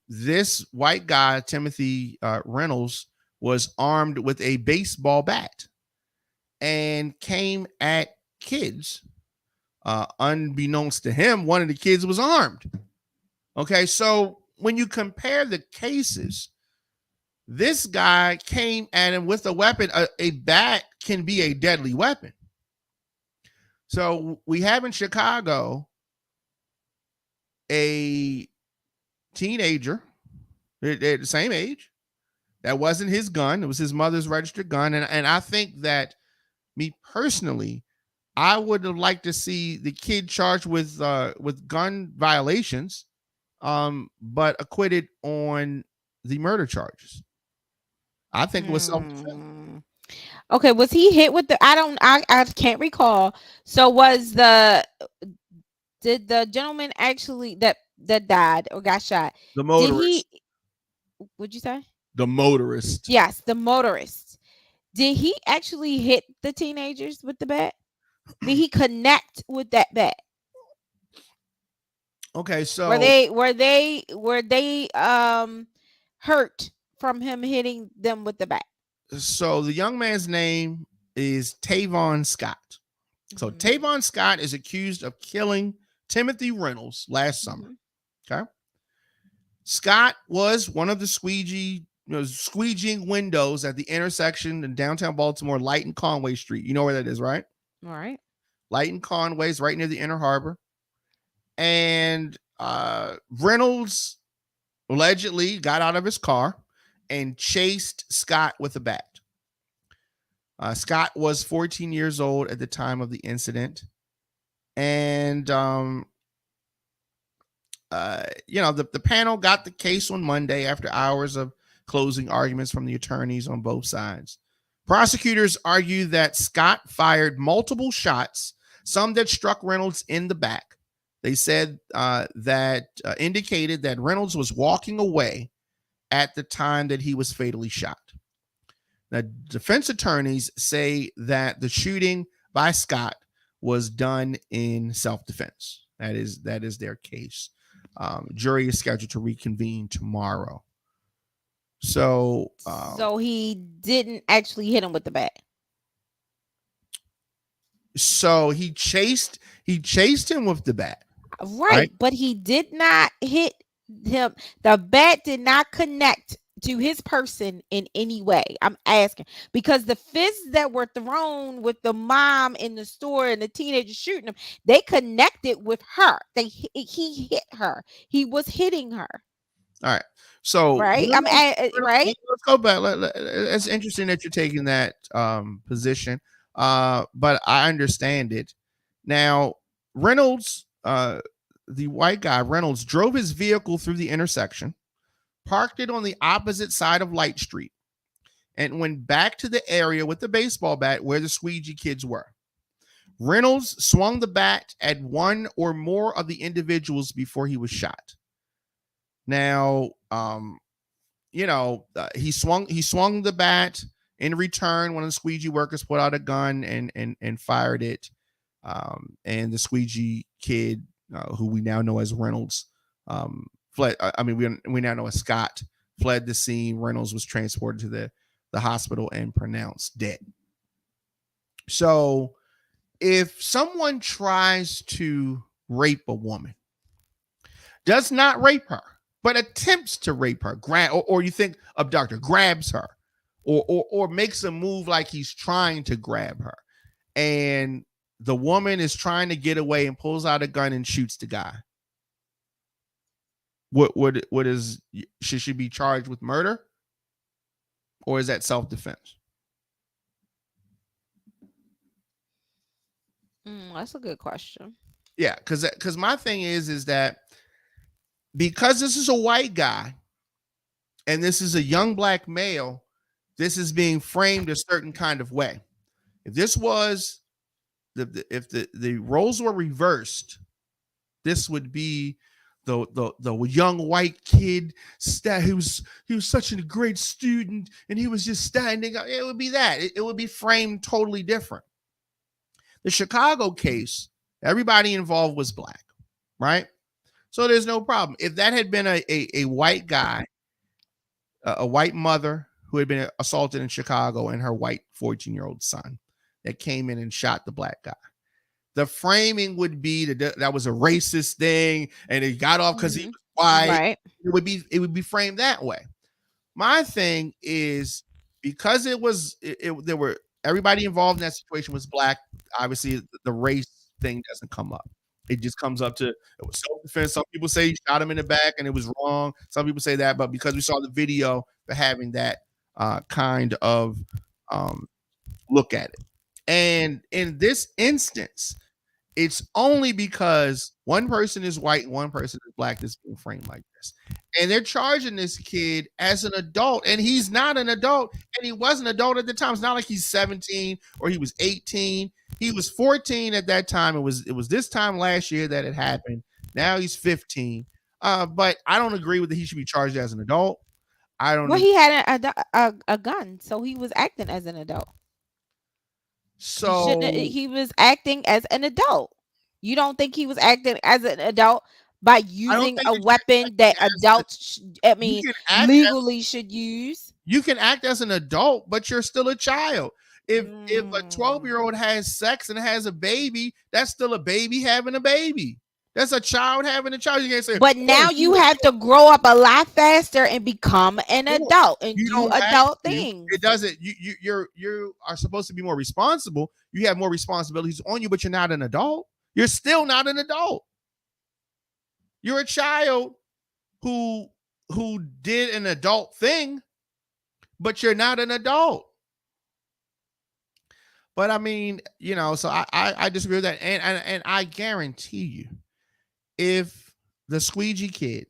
This white guy, Timothy Reynolds, was armed with a baseball bat and came at kids. Unbeknownst to him, one of the kids was armed. Okay, so when you compare the cases, this guy came at him with a weapon. A bat can be a deadly weapon. So we have in Chicago a teenager, they're the same age. That wasn't his gun. It was his mother's registered gun. And I think that, me personally, I would have liked to see the kid charged with gun violations, but acquitted on the murder charges. I think it was self-defense. Okay, was he hit with the? I can't recall. So did the gentleman actually that died or got shot? The motorist. What'd you say? The motorist. Yes, the motorist. Did he actually hit the teenagers with the bat? Did he connect with that bat? Okay, so were they hurt from him hitting them with the bat? So the young man's name is Tavon Scott. So Tavon Scott is accused of killing Timothy Reynolds last summer. Okay. Scott was one of the squeegeeing windows at the intersection in downtown Baltimore, Light and Conway Street. You know where that is, right? All right. Light and Conway is right near the Inner Harbor. And Reynolds allegedly got out of his car and chased Scott with a bat. Scott was 14 years old at the time of the incident. And, the panel got the case on Monday after hours of closing arguments from the attorneys on both sides. Prosecutors argue that Scott fired multiple shots, some that struck Reynolds in the back. They said that indicated that Reynolds was walking away at the time that he was fatally shot. Now, defense attorneys say that the shooting by Scott was done in self-defense. That is their case. Jury is scheduled to reconvene tomorrow. So he didn't actually hit him with the bat. So he chased him with the bat. Right, but he did not hit him. The bat did not connect to his person in any way. I'm asking because the fists that were thrown with the mom in the store and the teenager shooting him, they connected with her. He hit her. He was hitting her. All right. So right. Right. Let's go back. It's interesting that you're taking that position. But I understand it. Now, Reynolds, the white guy, Reynolds, drove his vehicle through the intersection, parked it on the opposite side of Light Street, and went back to the area with the baseball bat where the squeegee kids were. Reynolds swung the bat at one or more of the individuals before he was shot. Now, he swung the bat. In return, one of the squeegee workers put out a gun and fired it. And the squeegee kid, who we now know as Reynolds, fled. We now know as Scott, fled the scene. Reynolds was transported to the hospital and pronounced dead. So if someone tries to rape a woman, does not rape her, but attempts to rape her, or you think abductor, grabs her, or makes a move like he's trying to grab her, and the woman is trying to get away and pulls out a gun and shoots the guy, should she be charged with murder, or is that self-defense? That's a good question. Yeah, because my thing is that because this is a white guy and this is a young black male, this is being framed a certain kind of way. If this was if the roles were reversed, this would be the young white kid he was such a great student and he was just standing up. It would be that. It would be framed totally different. The Chicago case, everybody involved was black, right? So there's no problem. If that had been a white guy, a white mother who had been assaulted in Chicago and her white 14-year-old son that came in and shot the black guy, the framing would be that was a racist thing and it got off because he was white. Right. It would be framed that way. My thing is, because there were everybody involved in that situation was black, obviously the race thing doesn't come up. It just comes up to it was self-defense. Some people say he shot him in the back and it was wrong. Some people say that, but because we saw the video for having that kind of look at it. And in this instance, it's only because one person is white and one person is black that's being framed like this. And they're charging this kid as an adult, and he's not an adult, and he was an adult at the time. It's not like he's 17 or he was 18. He was 14 at that time. It was this time last year that it happened. Now he's 15. But I don't agree with that he should be charged as an adult. I don't. Well, he had a gun, so he was acting as an adult. So he was acting as an adult. You don't think he was acting as an adult by using a weapon that adults, legally should use? You can act as an adult, but you're still a child. If a 12-year-old has sex and has a baby, that's still a baby having a baby. That's a child having a child. You can't say, but now you have to grow up a lot faster and become an adult and do adult things. It doesn't. You are supposed to be more responsible. You have more responsibilities on you, but you're not an adult. You're still not an adult. You're a child who did an adult thing, but you're not an adult. But I mean, so I disagree with that, and I guarantee you, if the squeegee kid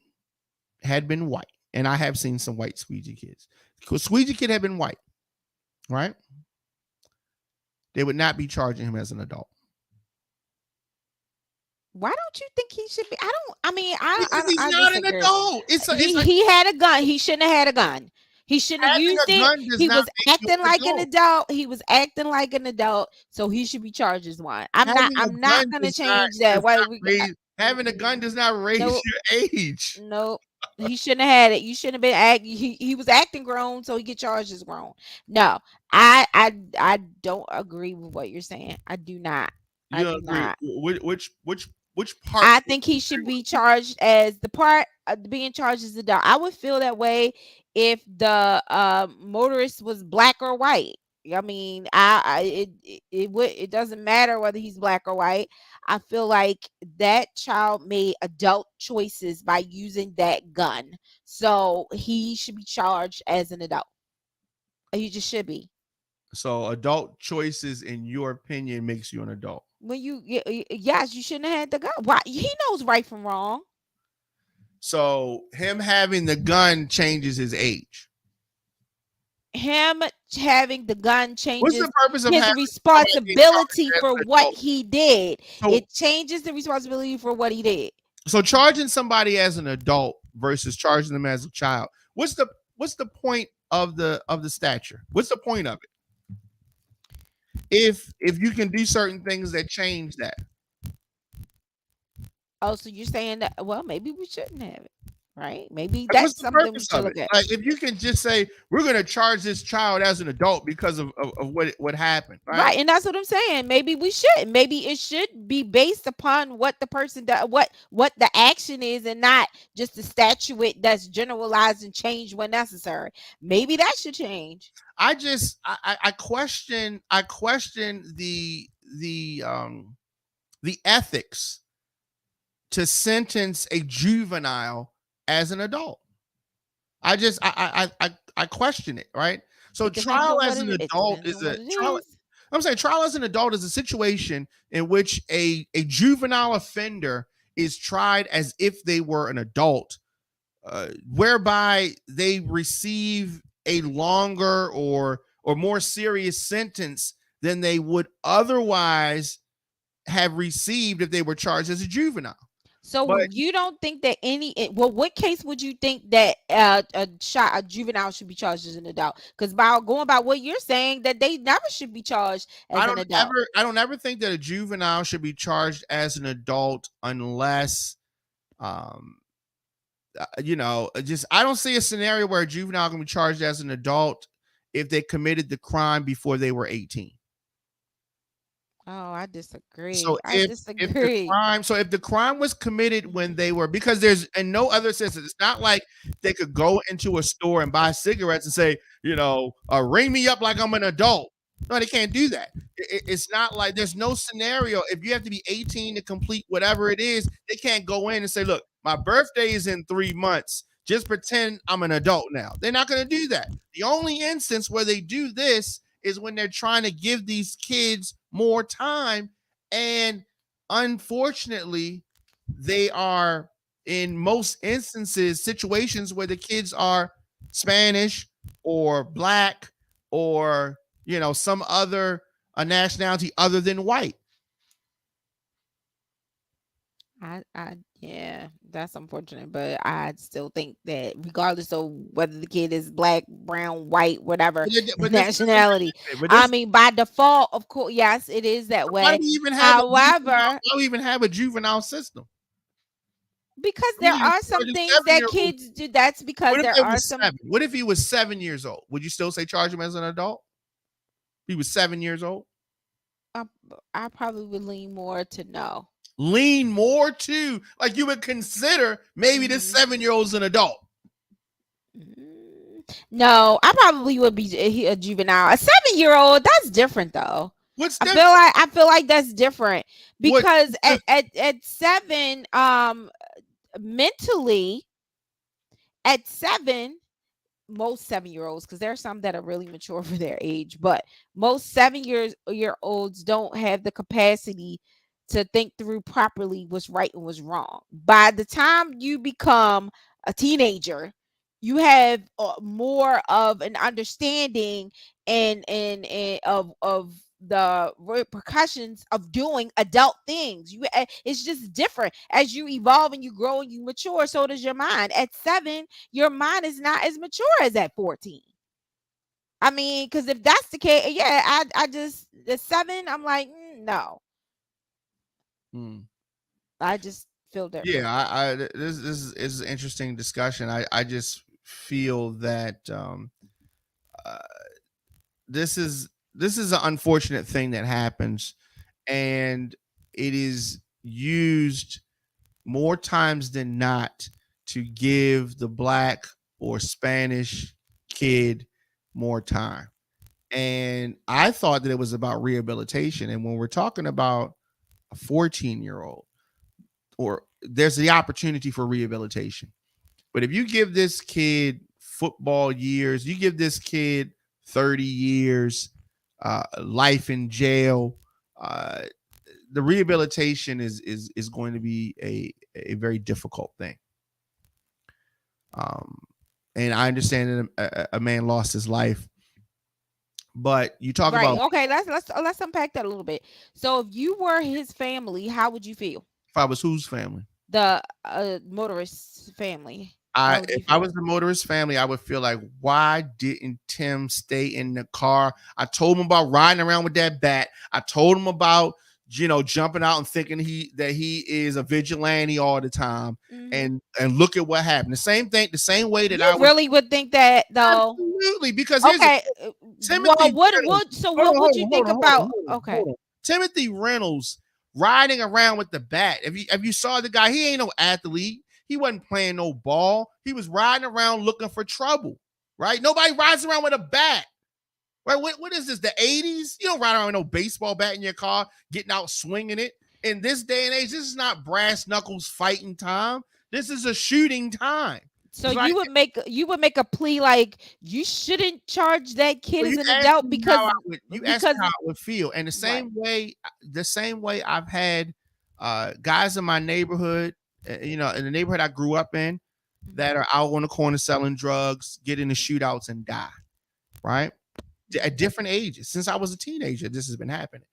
had been white, and I have seen some white squeegee kids, because squeegee kid had been white, right? They would not be charging him as an adult. Why don't you think he should be? He's not an adult. He had a gun. He shouldn't have had a gun. He shouldn't have used it. He was acting like an adult. He was acting like an adult, so he should be charged as one. I'm not going to change that. Having a gun does not raise your age. Nope. He shouldn't have had it. You shouldn't have been acting. He was acting grown, so he get charged as grown. No, I don't agree with what you're saying. I do not. You don't agree? Which part? I think he should be charged as the part of being charged as adult. I would feel that way if the motorist was black or white. I mean, it doesn't matter whether he's black or white. I feel like that child made adult choices by using that gun, so he should be charged as an adult. He just should be. So, adult choices, in your opinion, makes you an adult. When yes, you shouldn't have had the gun. Why? He knows right from wrong. So, him having the gun changes his age. Him having the gun changes What's the purpose of his responsibility for what he did. So, it changes the responsibility for what he did. So charging somebody as an adult versus charging them as a child. What's the point of the stature? What's the point of it? If you can do certain things that change that. Oh, so you're saying that? Well, maybe we shouldn't have it. Right? Maybe that's something we should look at. Like, if you can just say we're going to charge this child as an adult because of what happened, right? And that's what I'm saying. Maybe we should. Maybe it should be based upon what the person does, what the action is, and not just the statute that's generalized and changed when necessary. Maybe that should change. I question the ethics to sentence a juvenile as an adult. I question it, right? So trial as an adult is a trial. I'm saying trial as an adult is a situation in which a juvenile offender is tried as if they were an adult whereby they receive a longer or more serious sentence than they would otherwise have received if they were charged as a juvenile. So But you don't think that what case would you think that a juvenile should be charged as an adult? Because going by what you're saying, that they never should be charged as an adult. I don't ever think that a juvenile should be charged as an adult unless I don't see a scenario where a juvenile can be charged as an adult if they committed the crime before they were 18. Oh, I disagree. So I if the crime was committed when they were, because there's in no other sense, it's not like they could go into a store and buy cigarettes and say, ring me up like I'm an adult. No, they can't do that. It's not like there's no scenario. If you have to be 18 to complete whatever it is, they can't go in and say, look, my birthday is in 3 months. Just pretend I'm an adult now. They're not going to do that. The only instance where they do this is when they're trying to give these kids more time. And unfortunately, they are, in most instances, situations where the kids are Spanish or Black or, some other nationality other than white. Yeah, that's unfortunate, but I still think that regardless of whether the kid is Black, brown, white, whatever nationality, by default, of course, yes, it is that way. Why do we even have a juvenile system? Because there are some things that kids do. That's because there are some. What if he was 7 years old? Would you still say charge him as an adult? He was 7 years old. I probably would lean more to no. Lean more to, like, you would consider maybe this 7-year-old's an adult. No, I probably would be a juvenile. A 7-year-old, that's different though. What's different? I feel like that's different because at 7, mentally, at 7, most 7-year-olds, because there are some that are really mature for their age, but most 7-year-olds don't have the capacity to think through properly what's right and what's wrong. By the time you become a teenager, you have more of an understanding and of the repercussions of doing adult things. It's just different as you evolve and you grow and you mature. So does your mind. At 7, your mind is not as mature as at 14. I mean, because if that's the case, yeah, I just at 7, I'm like, no. I just feel different. Yeah, this is an interesting discussion. I just feel that this is an unfortunate thing that happens, and it is used more times than not to give the Black or Spanish kid more time. And I thought that it was about rehabilitation. And when we're talking about a 14-year-old, or there's the opportunity for rehabilitation. But if you give this kid football years, you give this kid 30 years, life in jail, the rehabilitation is going to be a very difficult thing. And I understand that a man lost his life, but you talk about, okay, let's unpack that a little bit. So if you were his family, how would you feel? If I was whose family? The motorist family. If I was the motorist family, I would feel like, why didn't Tim stay in the car? I told him about riding around with that bat. I told him about, jumping out and thinking that he is a vigilante all the time. And look at what happened. The same way that I really would think that though. Absolutely, because okay. What would you think about? Okay, Timothy Reynolds riding around with the bat. If you saw the guy, he ain't no athlete. He wasn't playing no ball. He was riding around looking for trouble, right? Nobody rides around with a bat. Right? What is this, the 80s? You don't ride around with no baseball bat in your car, getting out swinging it. In this day and age, this is not brass knuckles fighting time. This is a shooting time. So you would make a plea like you shouldn't charge that kid as an adult because asked how I would feel. And the same way I've had guys in my neighborhood, in the neighborhood I grew up in, that are out on the corner selling drugs, get into shootouts and die, right? At different ages. Since I was a teenager, this has been happening.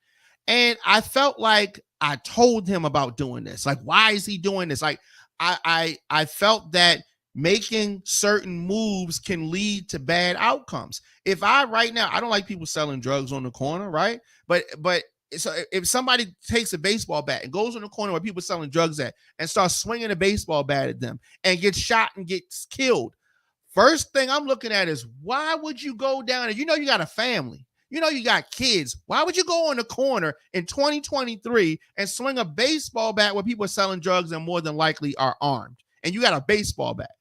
And I felt like I told him about doing this. Like, why is he doing this? Like, I felt that making certain moves can lead to bad outcomes. If I right now, I don't like people selling drugs on the corner, right? But so if somebody takes a baseball bat and goes on the corner where people are selling drugs at and starts swinging a baseball bat at them and gets shot and gets killed, first thing I'm looking at is, why would you go down and you got a family? You got kids. Why would you go on the corner in 2023 and swing a baseball bat where people are selling drugs and more than likely are armed? And you got a baseball bat.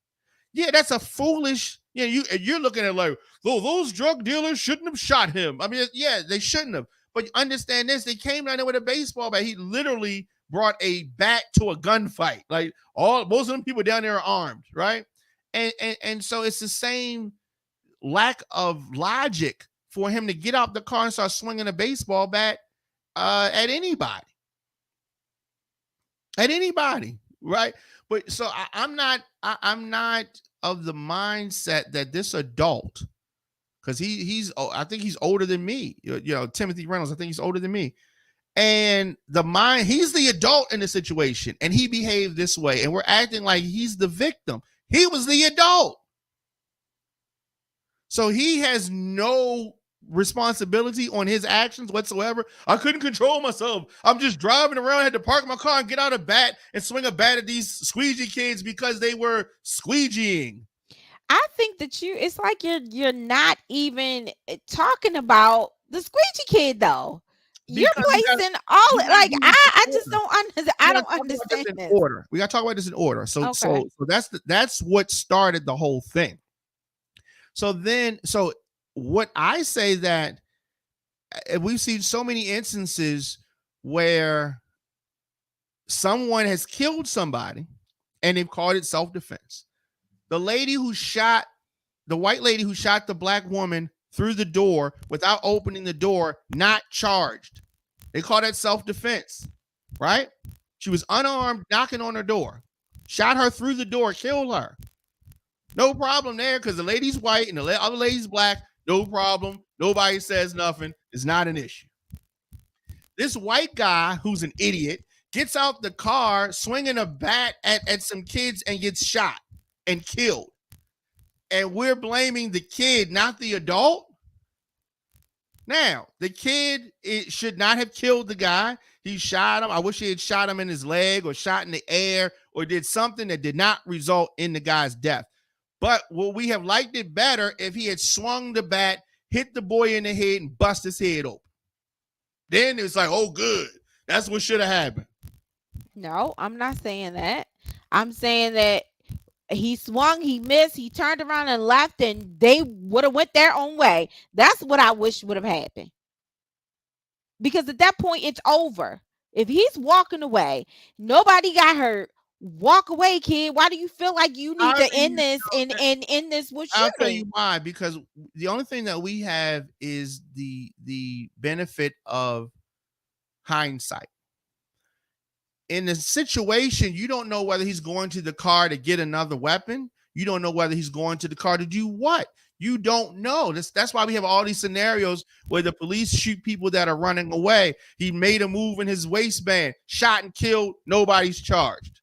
Yeah, that's a foolish, you're looking at like, oh, those drug dealers shouldn't have shot him. I mean, yeah, they shouldn't have. But understand this, they came down there with a baseball bat. He literally brought a bat to a gunfight. Like most of them people down there are armed, right? And so it's the same lack of logic for him to get out the car and start swinging a baseball bat at anybody, right? But so I'm not of the mindset that this adult, because I think he's older than me. Timothy Reynolds, I think he's older than me. And he's the adult in the situation, and he behaved this way, and we're acting like he's the victim. He was the adult. So he has no responsibility on his actions whatsoever. I couldn't control myself. I'm just driving around, had to park my car and get out a bat and swing a bat at these squeegee kids because they were squeegeeing. I think that it's like you're not even talking about the squeegee kid though. You're placing all like I just don't understand. I don't understand this. Order. We got to talk about this in order. So that's what started the whole thing. So what I say that we've seen so many instances where someone has killed somebody and they've called it self-defense. The white lady who shot the black woman through the door without opening the door, not charged. They call that self-defense, right? She was unarmed, knocking on her door, shot her through the door, killed her. No problem there because the lady's white and the other lady's black. No problem. Nobody says nothing. It's not an issue. This white guy who's an idiot gets out the car swinging a bat at some kids and gets shot and killed. And we're blaming the kid, not the adult. Now, the kid should not have killed the guy. He shot him. I wish he had shot him in his leg or shot in the air or did something that did not result in the guy's death. But would we have liked it better if he had swung the bat, hit the boy in the head, and bust his head open? Then it's like, oh, good. That's what should have happened. No, I'm not saying that. I'm saying that he swung, he missed, he turned around and left, and they would have went their own way. That's what I wish would have happened. Because at that point, it's over. If he's walking away, nobody got hurt. Walk away, kid. Why do you feel like you need to end this and end this with shooting? I'll tell you why. Because the only thing that we have is the benefit of hindsight. In the situation, you don't know whether he's going to the car to get another weapon. You don't know whether he's going to the car to do what. You don't know. That's why we have all these scenarios where the police shoot people that are running away. He made a move in his waistband, shot and killed. Nobody's charged.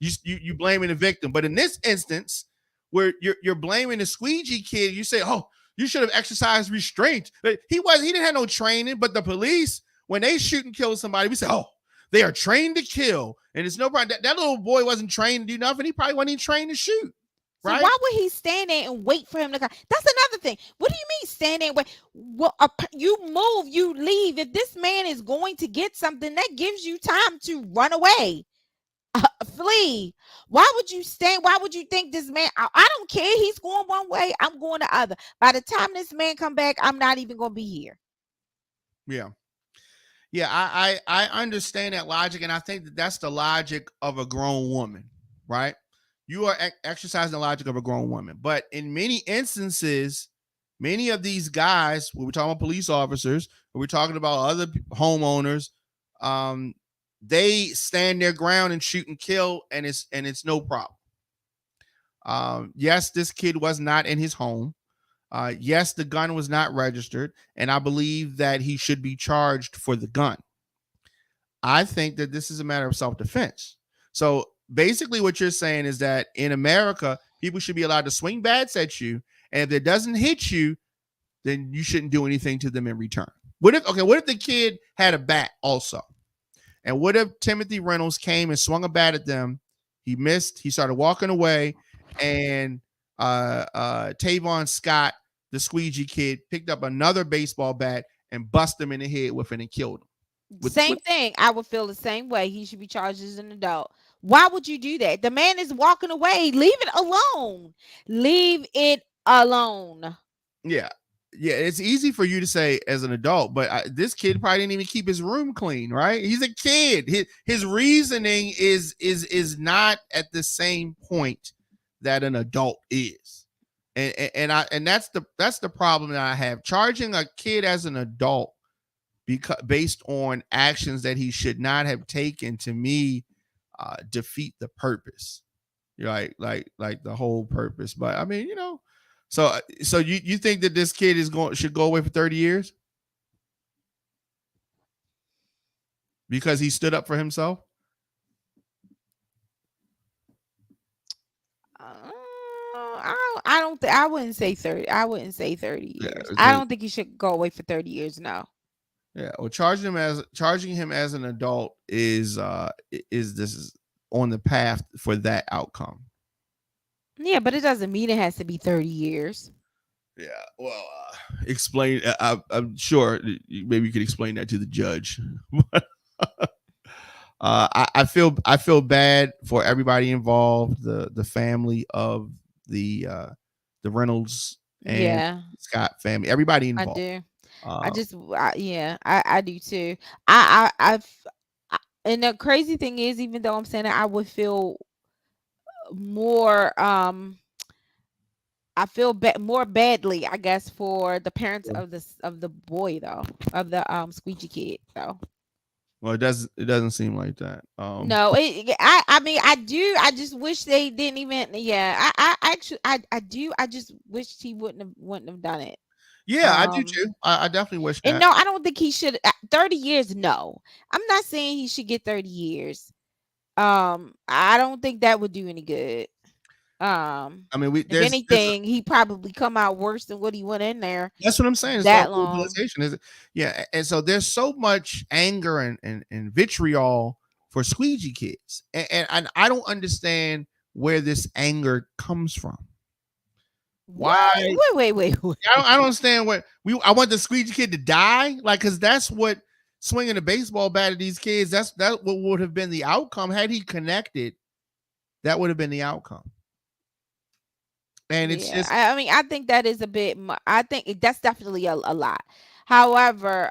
You blaming the victim. But in this instance, where you're blaming the squeegee kid, you say, oh, you should have exercised restraint. He didn't have no training, but the police, when they shoot and kill somebody, we say, oh, they are trained to kill. And it's no problem. That little boy wasn't trained to do nothing. He probably wasn't even trained to shoot. Right? So why would he stand there and wait for him to come? That's another thing. What do you mean stand there and wait? Well, you move, you leave. If this man is going to get something, that gives you time to run away. Flee. Why would you stand? Why would you think this man? I don't care. He's going one way. I'm going the other. By the time this man come back, I'm not even going to be here. Yeah. I understand that logic, and I think that's the logic of a grown woman, right? You are exercising the logic of a grown woman, but in many instances, many of these guys, when we're talking about police officers, when we're talking about other homeowners, they stand their ground and shoot and kill, and it's no problem. Yes, this kid was not in his home. Yes, the gun was not registered, and I believe that he should be charged for the gun. I think that this is a matter of self-defense. So basically what you're saying is that in America, people should be allowed to swing bats at you, and if it doesn't hit you, then you shouldn't do anything to them in return. What if the kid had a bat also? And what if Timothy Reynolds came and swung a bat at them? He missed, he started walking away, and Tavon Scott, the squeegee kid, picked up another baseball bat and bust him in the head with it and killed him. Same thing. I would feel the same way. He should be charged as an adult. Why would you do that? The man is walking away. Leave it alone. Leave it alone. Yeah. It's easy for you to say as an adult, but this kid probably didn't even keep his room clean, right? He's a kid. His reasoning is not at the same point that an adult is, and that's the problem that I have. Charging a kid as an adult because based on actions that he should not have taken, to me, defeat the purpose. Like the whole purpose. But I mean, so you think that this kid should go away for 30 years because he stood up for himself? I wouldn't say 30. I wouldn't say 30 years. Yeah, I don't think he should go away for 30 years. No. Yeah, well, charging him as an adult is on the path for that outcome. Yeah, but it doesn't mean it has to be 30 years. Yeah, well, explain. I'm sure maybe you could explain that to the judge. I feel bad for everybody involved, the family of the Reynolds and Scott family, everybody involved. I do. I do too. And the crazy thing is, even though I'm saying that, I would feel more I feel more badly, I guess, for the parents of the boy, though, of the squeegee kid, though. Well, it doesn't seem like that. No, I mean, I do. I just wish they didn't even. Yeah, I actually I do. I just wish he wouldn't have done it. Yeah, I do too. I definitely wish that. And no, I don't think he should. 30 years, no. I'm not saying he should get 30 years. I don't think that would do any good. I mean, if anything, he probably come out worse than what he went in there. That's what I'm saying. It's that long. Yeah, and so there's so much anger and vitriol for squeegee kids, and I don't understand where this anger comes from. Why? Wait. I don't understand I want the squeegee kid to die, like, because that's what swinging a baseball bat at these kids. That what would have been the outcome had he connected. That would have been the outcome. And it's just, I mean, I think that is a bit. I think that's definitely a lot. However,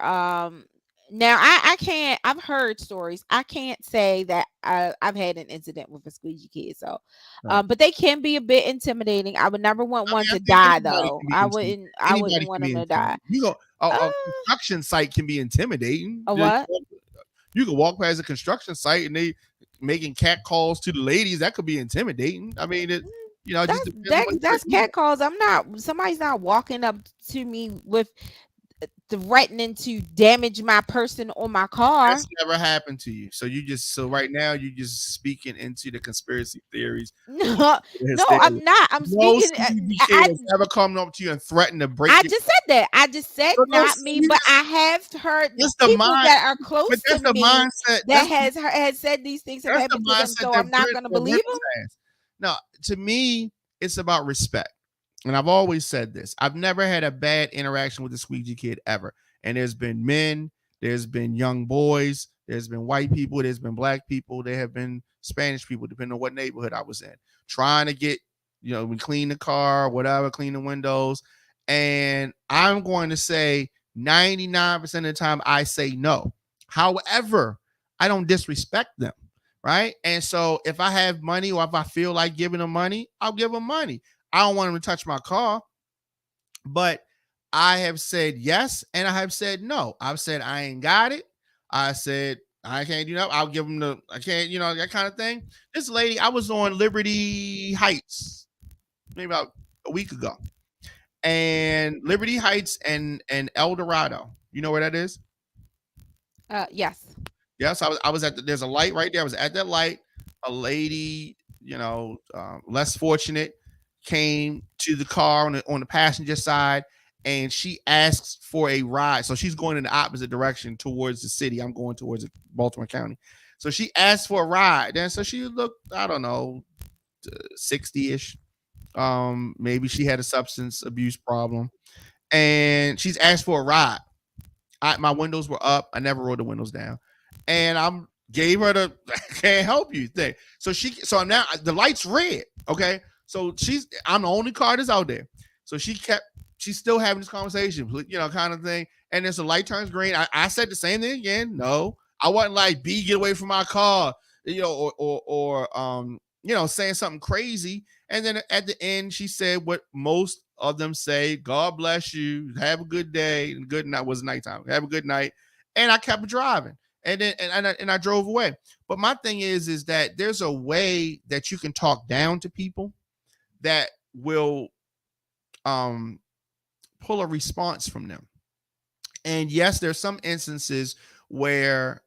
now I can't. I've heard stories. I can't say that I've had an incident with a squeegee kid. So, but they can be a bit intimidating. I would never want one to die, though. I wouldn't want them to die. A construction site can be intimidating. What? You can walk past a construction site and they making cat calls to the ladies. That could be intimidating. I mean, that's cat calls. Somebody's not walking up to me with threatening to damage my person or my car. That's never happened to you. So right now you're just speaking into the conspiracy theories. No, I'm not. I'm speaking. Never come up to you and threaten to break. Just said that. I just said not me, but I have heard people that are close to me that has said these things have happened to them. So I'm not going to believe them. No, to me, it's about respect. And I've always said this. I've never had a bad interaction with a squeegee kid ever. And there's been men, there's been young boys, there's been white people, there's been black people, there have been Spanish people, depending on what neighborhood I was in, trying to get, we clean the car, whatever, clean the windows. And I'm going to say 99% of the time I say no. However, I don't disrespect them. Right. And so if I have money or if I feel like giving them money, I'll give them money. I don't want them to touch my car. But I have said yes and I have said no. I've said I ain't got it. I said I can't do that. I'll give them I can't, that kind of thing. This lady, I was on Liberty Heights maybe about a week ago. And Liberty Heights and El Dorado. You know where that is? Yes. Yes, I was at there's a light right there. I was at that light. A lady, less fortunate, came to the car on the passenger side, and she asks for a ride. So she's going in the opposite direction towards the city. I'm going towards Baltimore County. So she asked for a ride. And so she looked, I don't know, 60-ish. Maybe she had a substance abuse problem. And she's asked for a ride. My windows were up. I never rolled the windows down. And I'm gave her the can't help you thing. So I'm now the light's red. Okay. So I'm the only car that's out there. So she's still having this conversation, kind of thing. And as the light turns green, I said the same thing again. No, I wasn't like, B, get away from my car, or saying something crazy. And then at the end, she said what most of them say: God bless you, have a good day, and good night. Was nighttime. Have a good night. And I kept driving. And then and I drove away. But my thing is that there's a way that you can talk down to people that will pull a response from them. And yes, there's some instances where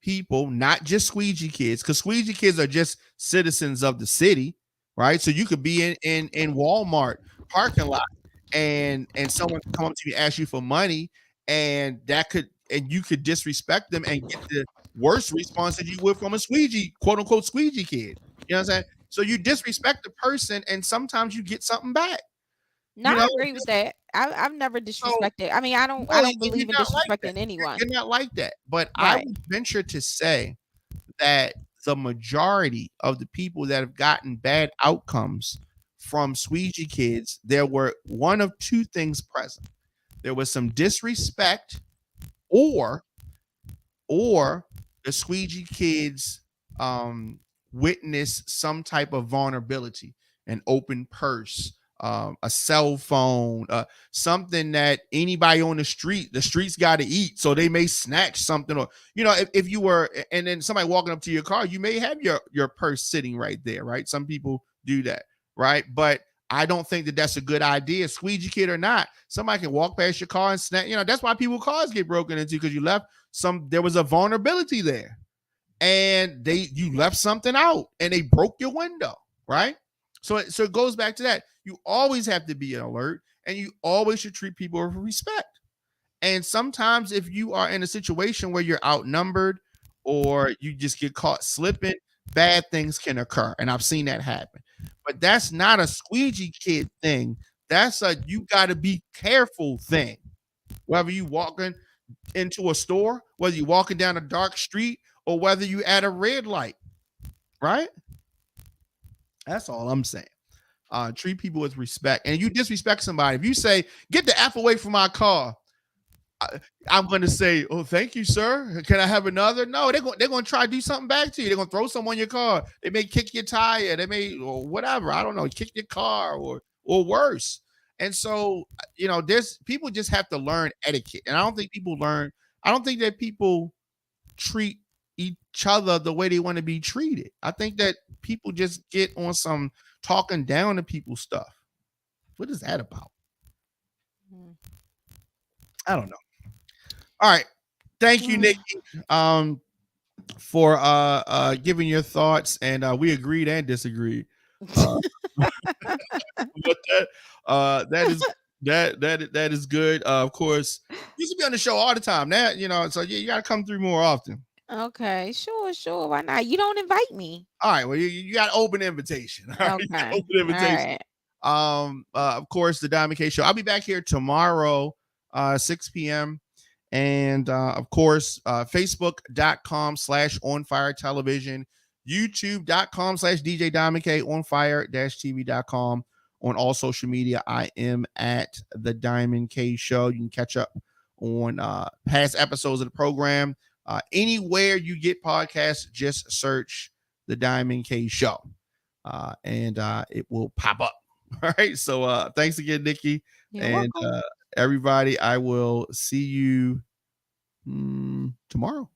people, not just squeegee kids, because squeegee kids are just citizens of the city, right? So you could be in Walmart parking lot and someone can come up to you and ask you for money, and you could disrespect them and get the worst response that you would from a squeegee, quote unquote squeegee kid. You know what I'm saying? So you disrespect the person, and sometimes you get something back. No, I agree with that. I've never disrespected. I mean, I don't believe in disrespecting anyone. You're not like that. But I would venture to say that the majority of the people that have gotten bad outcomes from squeegee kids, there were one of two things present. There was some disrespect, or the squeegee kids witness some type of vulnerability, an open purse, a cell phone, something that anybody on the streets got to eat, so they may snatch something. Or if you were, and then somebody walking up to your car, you may have your purse sitting right there, right? Some people do that, right? But I don't think that that's a good idea, squeegee kid or not. Somebody can walk past your car and snatch. That's why people's cars get broken into, because you left there was a vulnerability there, and you left something out, and they broke your window, right? So it goes back to that. You always have to be alert, and you always should treat people with respect. And sometimes if you are in a situation where you're outnumbered or you just get caught slipping, bad things can occur. And I've seen that happen. But that's not a squeegee kid thing. That's a you got to be careful thing. Whether you walking into a store, whether you're walking down a dark street, or whether you at a red light, right? That's all I'm saying. Treat people with respect. And you disrespect somebody. If you say, get the F away from my car, I'm going to say, oh, thank you, sir. Can I have another? No, they're going to try to do something back to you. They're going to throw someone in your car. They may kick your tire. They may, or whatever. I don't know, kick your car or worse. And so, there's people just have to learn etiquette. And I don't think that people treat each other the way they want to be treated. I think that people just get on some talking down to people stuff. What is that about? I don't know. All right. Thank you, Nikki, for giving your thoughts, and we agreed and disagreed. But that is good. Of course, you used to be on the show all the time. Now, so you got to come through more often. Okay, sure. Why not? You don't invite me. All right. Well, you got open invitation. All right? Okay. Open invitation. All right. Of course, the Diamond K Show. I'll be back here tomorrow, 6 p.m. And of course, Facebook.com/OnFire-Television, YouTube.com/djdiamondk, OnFire-TV.com. On all social media, I am at the Diamond K Show. You can catch up on past episodes of the program. Anywhere you get podcasts, just search the Diamond K Show, and it will pop up. All right. So thanks again, Nikki. You're welcome. Everybody, I will see you tomorrow.